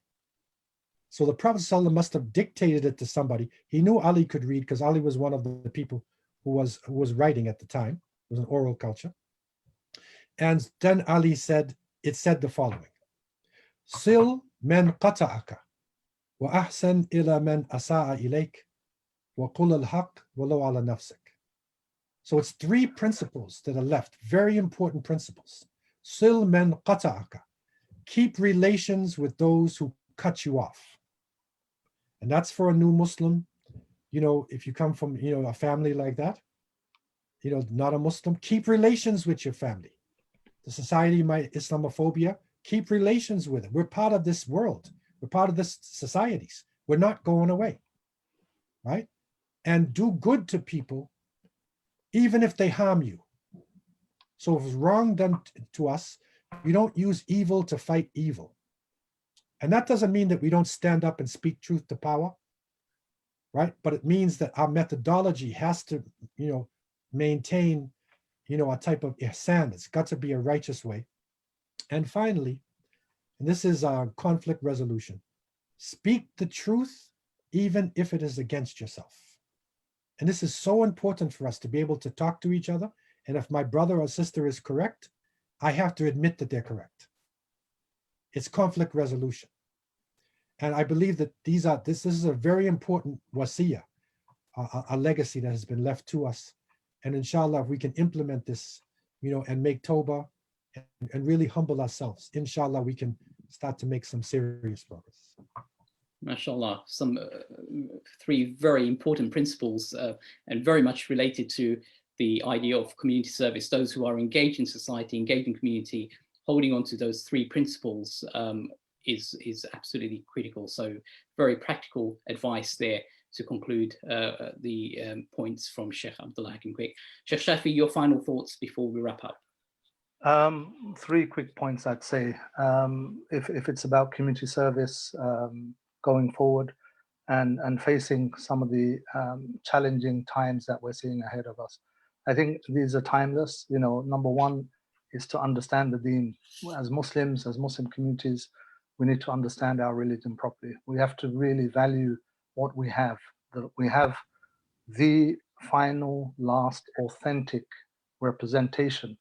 So the Prophet ﷺ must have dictated it to somebody. He knew Ali could read, because Ali was one of the people who was writing at the time. It was an oral culture. And then Ali said, it said the following: Sil men qata'aka, wa ahsan ila man asa'a ilayk, wa qul al-haq walau ala nafsik. So it's three principles that are left, very important principles. Sil men qata'aka. Keep relations with those who cut you off. And that's for a new Muslim. If you come from, a family like that, not a Muslim, keep relations with your family. The society might Islamophobia, keep relations with it. We're part of this world. We're part of this societies. We're not going away, right? And do good to people, even if they harm you. So if it's wrong done to us, we don't use evil to fight evil. And that doesn't mean that we don't stand up and speak truth to power, right? But it means that our methodology has to, maintain, a type of ihsan. It's got to be a righteous way. And finally, and this is conflict resolution, speak the truth even if it is against yourself. And this is so important for us to be able to talk to each other. And if my brother or sister is correct, I have to admit that they're correct. It's conflict resolution. And I believe that this is a very important wasiyah, a legacy that has been left to us. And inshallah, if we can implement this, and make tawbah and really humble ourselves, inshallah, we can start to make some serious progress. MashaAllah, some three very important principles and very much related to the idea of community service. Those who are engaged in society, engaged in community, holding on to those three principles is absolutely critical. So very practical advice there to conclude the points from Shaykh Abdullah Hakim quick. Shaykh Shafi, your final thoughts before we wrap up. Three quick points, I'd say. If it's about community service going forward and facing some of the challenging times that we're seeing ahead of us, I think these are timeless. Number one is to understand the deen. As Muslims, as Muslim communities, we need to understand our religion properly. We have to really value what we have. We have the final, last, authentic representation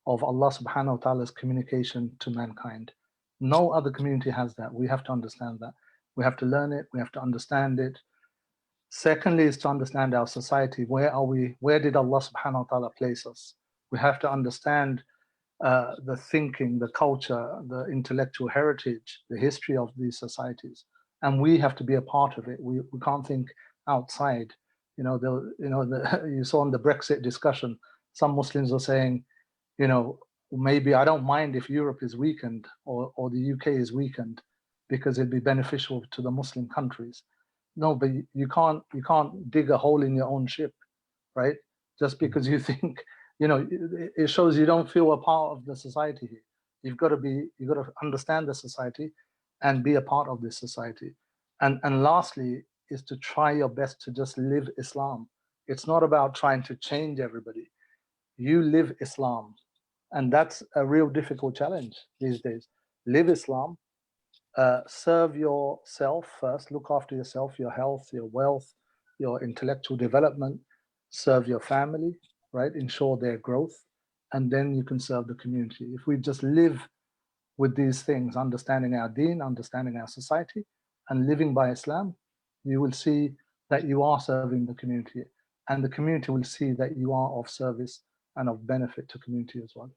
of Allah subhanahu wa ta'ala's communication to mankind. No other community has that. We have to understand that. We have to learn it. We have to understand it. Secondly is to understand our society. Where are we? Where did Allah subhanahu wa ta'ala place us? We have to understand the thinking, the culture, the intellectual heritage, the history of these societies. And we have to be a part of it. We can't think outside. You saw in the Brexit discussion, some Muslims are saying, maybe I don't mind if Europe is weakened or the UK is weakened because it'd be beneficial to the Muslim countries. No, but you can't dig a hole in your own ship, right? Just because you think, it shows you don't feel a part of the society here. You've got to understand the society and be a part of this society. And lastly is to try your best to just live Islam. It's not about trying to change everybody. You live Islam. And that's a real difficult challenge these days. Live Islam, serve yourself first, look after yourself, your health, your wealth, your intellectual development, serve your family, right? Ensure their growth, and then you can serve the community. If we just live with these things, understanding our deen, understanding our society, and living by Islam, you will see that you are serving the community, and the community will see that you are of service and of benefit to community as well.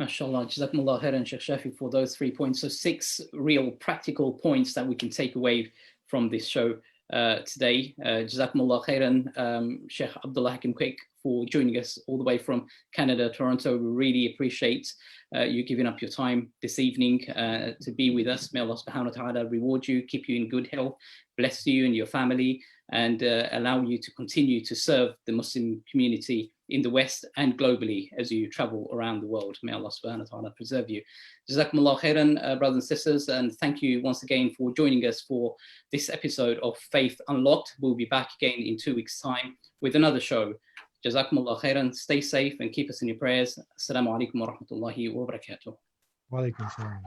MashaAllah, Jazakumullah khairan, Shaykh Shafi, for those 3 points. So 6 real practical points that we can take away from this show today. Jazakumullah khairan, Shaykh Abdullah Hakim quick, for joining us all the way from Canada, Toronto. We really appreciate you giving up your time this evening to be with us. May Allah subhanahu wa ta'ala reward you, keep you in good health, bless you and your family, and allow you to continue to serve the Muslim community in the West and globally as you travel around the world. May Allah subhanahu wa ta'ala preserve you. Jazakumullah khairan, brothers and sisters, and thank you once again for joining us for this episode of Faith Unlocked. We'll be back again in 2 weeks' time with another show. Jazakumullah khairan, stay safe and keep us in your prayers. Assalamu alaikum wa rahmatullahi wa barakatuh. Wa alaikum salam.